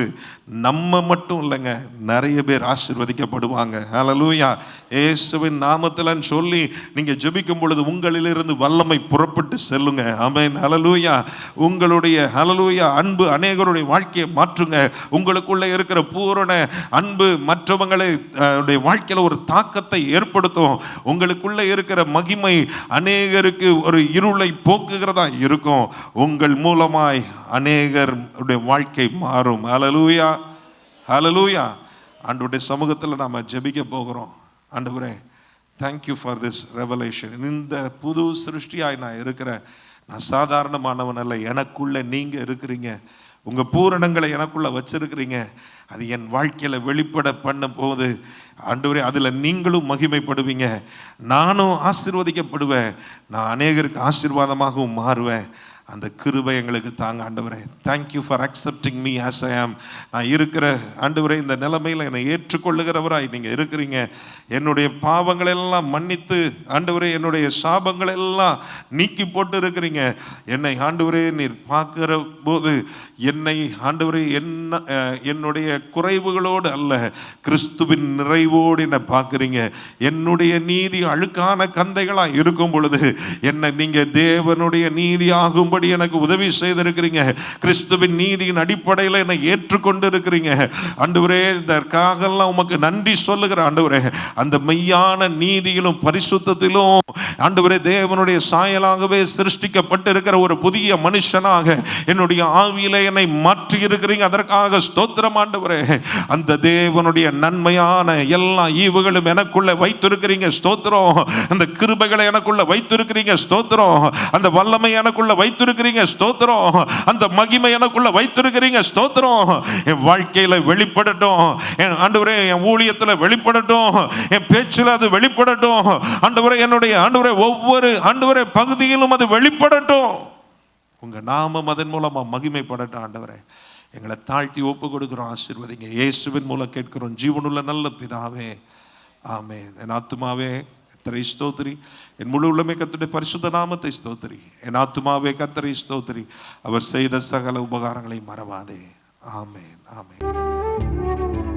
நம்ம மட்டும் இல்லைங்க, நிறைய பேர் ஆசீர்வதிக்கப்படுவாங்க. ஹல்லேலூயா. இயேசுவின் நாமத்தில் சொல்லி நீங்க ஜெபிக்கும் பொழுது உங்களிலிருந்து வல்லமை புறப்பட்டு செல்லுங்க. ஆமென். ஹல்லேலூயா. உங்களுடைய ஹல்லேலூயா அன்பு அநேகருடைய வாழ்க்கையை மாற்றுங்க. உங்களுக்குள்ள இருக்கிற பூரண அன்பு மற்றவங்களை வாழ்க்கையில் ஒரு தாக்கத்தை ஏற்படுத்தும். உங்களுக்குள்ள இருக்கிற மகிமை அநேகருக்கு ஒரு இருளை போக்குகிறதா இருக்கும். உங்கள் மூலமாய் அநேகருடைய வாழ்க்கை மாறும். ஹல்லேலூயா, ஹல்லேலூயா. ஆண்டவருடைய சமூகத்தில் நாம ஜெபிக்க போகிறோம். ஆண்டவரே, தேங்க்யூ ஃபார் திஸ் ரெவலேஷன். இந்த புது சிருஷ்டியாய் நான் இருக்கிறேன். நான் சாதாரணமானவன் அல்ல. எனக்குள்ள நீங்க இருக்கிறீங்க. உங்கள் பூரணங்களை எனக்குள்ள வச்சிருக்கிறீங்க. அது என் வாழ்க்கையில் வெளிப்பட பண்ண போகுது. ஆண்டவரே, அதில் நீங்களும் மகிமைப்படுவீங்க, நானும் ஆசீர்வதிக்கப்படுவேன், நான் அநேகருக்கு ஆசீர்வாதமாகவும் மாறுவேன். அந்த கிருபை எங்களுக்கு தாங்க ஆண்டவரே. Thank you for accepting me as I ஆம். நான் இருக்கிற ஆண்டவரே இந்த நிலைமையில் என்னை ஏற்றுக்கொள்ளுகிறவராய் நீங்கள் இருக்கிறீங்க. என்னுடைய பாவங்களெல்லாம் மன்னித்து ஆண்டவரே என்னுடைய சாபங்களெல்லாம் நீக்கி போட்டு இருக்கிறீங்க. என்னை ஆண்டவரே நீர் பார்க்கிற போது என்னை ஆண்டவரே என்னுடைய குறைவுகளோடு அல்ல, கிறிஸ்துவின் நிறைவோடு என்னை பார்க்குறீங்க. என்னுடைய நீதி அழுக்கான கந்தைகளாக இருக்கும் பொழுது என்னை நீங்கள் தேவனுடைய நீதியாகும் எனக்கு உதவி செய்திருக்கிறீங்க. கிறிஸ்துவின் நீதியின் அடிப்படையில் என்னை ஏற்றுக்கொண்டு இருக்கிறீங்க. ஆண்டவரே, இதற்காக உமக்கு நன்றி சொல்லுகிற ஆண்டவரே. அந்த மெய்யான நீதியிலும் பரிசுத்தத்திலும் ஆண்டவரே தேவனுடைய சாயலாகவே சிருஷ்டிக்கப்பட்டிருக்கிற ஒரு புதிய மனுஷனாக என்னுடைய ஆவியிலே என்னை மாற்றி இருக்கிறீங்க. அதற்காக ஸ்தோத்திரம் ஆண்டவரே. அந்த தேவனுடைய நன்மையான எல்லா ஈவுகளும் எனக்குள்ள வைத்திருக்கிறீங்க. ஸ்தோத்திரம். அந்த கிருபைகளை எனக்குள்ள வைத்திருக்கிறீங்க. ஸ்தோத்திரம். அந்த வல்லமை எனக்குள்ள வைத்திருக்கிறீங்க. ஸ்தோத்திரம். அந்த மகிமை எனக்குள்ள வைத்திருக்கிறீங்க. ஸ்தோத்திரம். என் வாழ்க்கையில வெளிப்படட்டும். என் ஆண்டவரே என் ஊழியத்தில் வெளிப்படட்டும். என் பேச்சில் அது வெளிப்படட்டும். ஆண்டவரே என்னுடைய ஆண்டவரே ஒவ்வொரு ஆண்டவரே பகுதியிலும் அது வெளிப்படட்டும். உங்க நாமம் அதன் மூலமா மகிமைப்படட்டும். ஆண்டவரே, எங்களை தாழ்த்தி ஒப்பு கொடுக்கிறோம். ஆசீர்வதிங்க. இயேசுவின் மூலம் கேட்கிறோம் ஜீவனுள்ள நல்ல பிதாவே, ஆமென். என் ஆத்துமாவே கர்த்தரை ஸ்தோத்திரி, என் முழு உள்ளமே கர்த்தருடைய பரிசுத்த நாமத்தை ஸ்தோத்திரி. என் ஆத்துமாவே கர்த்தரை ஸ்தோத்திரி, அவர் செய்த சகல உபகாரங்களை மறவாதே. ஆமென், ஆமென்.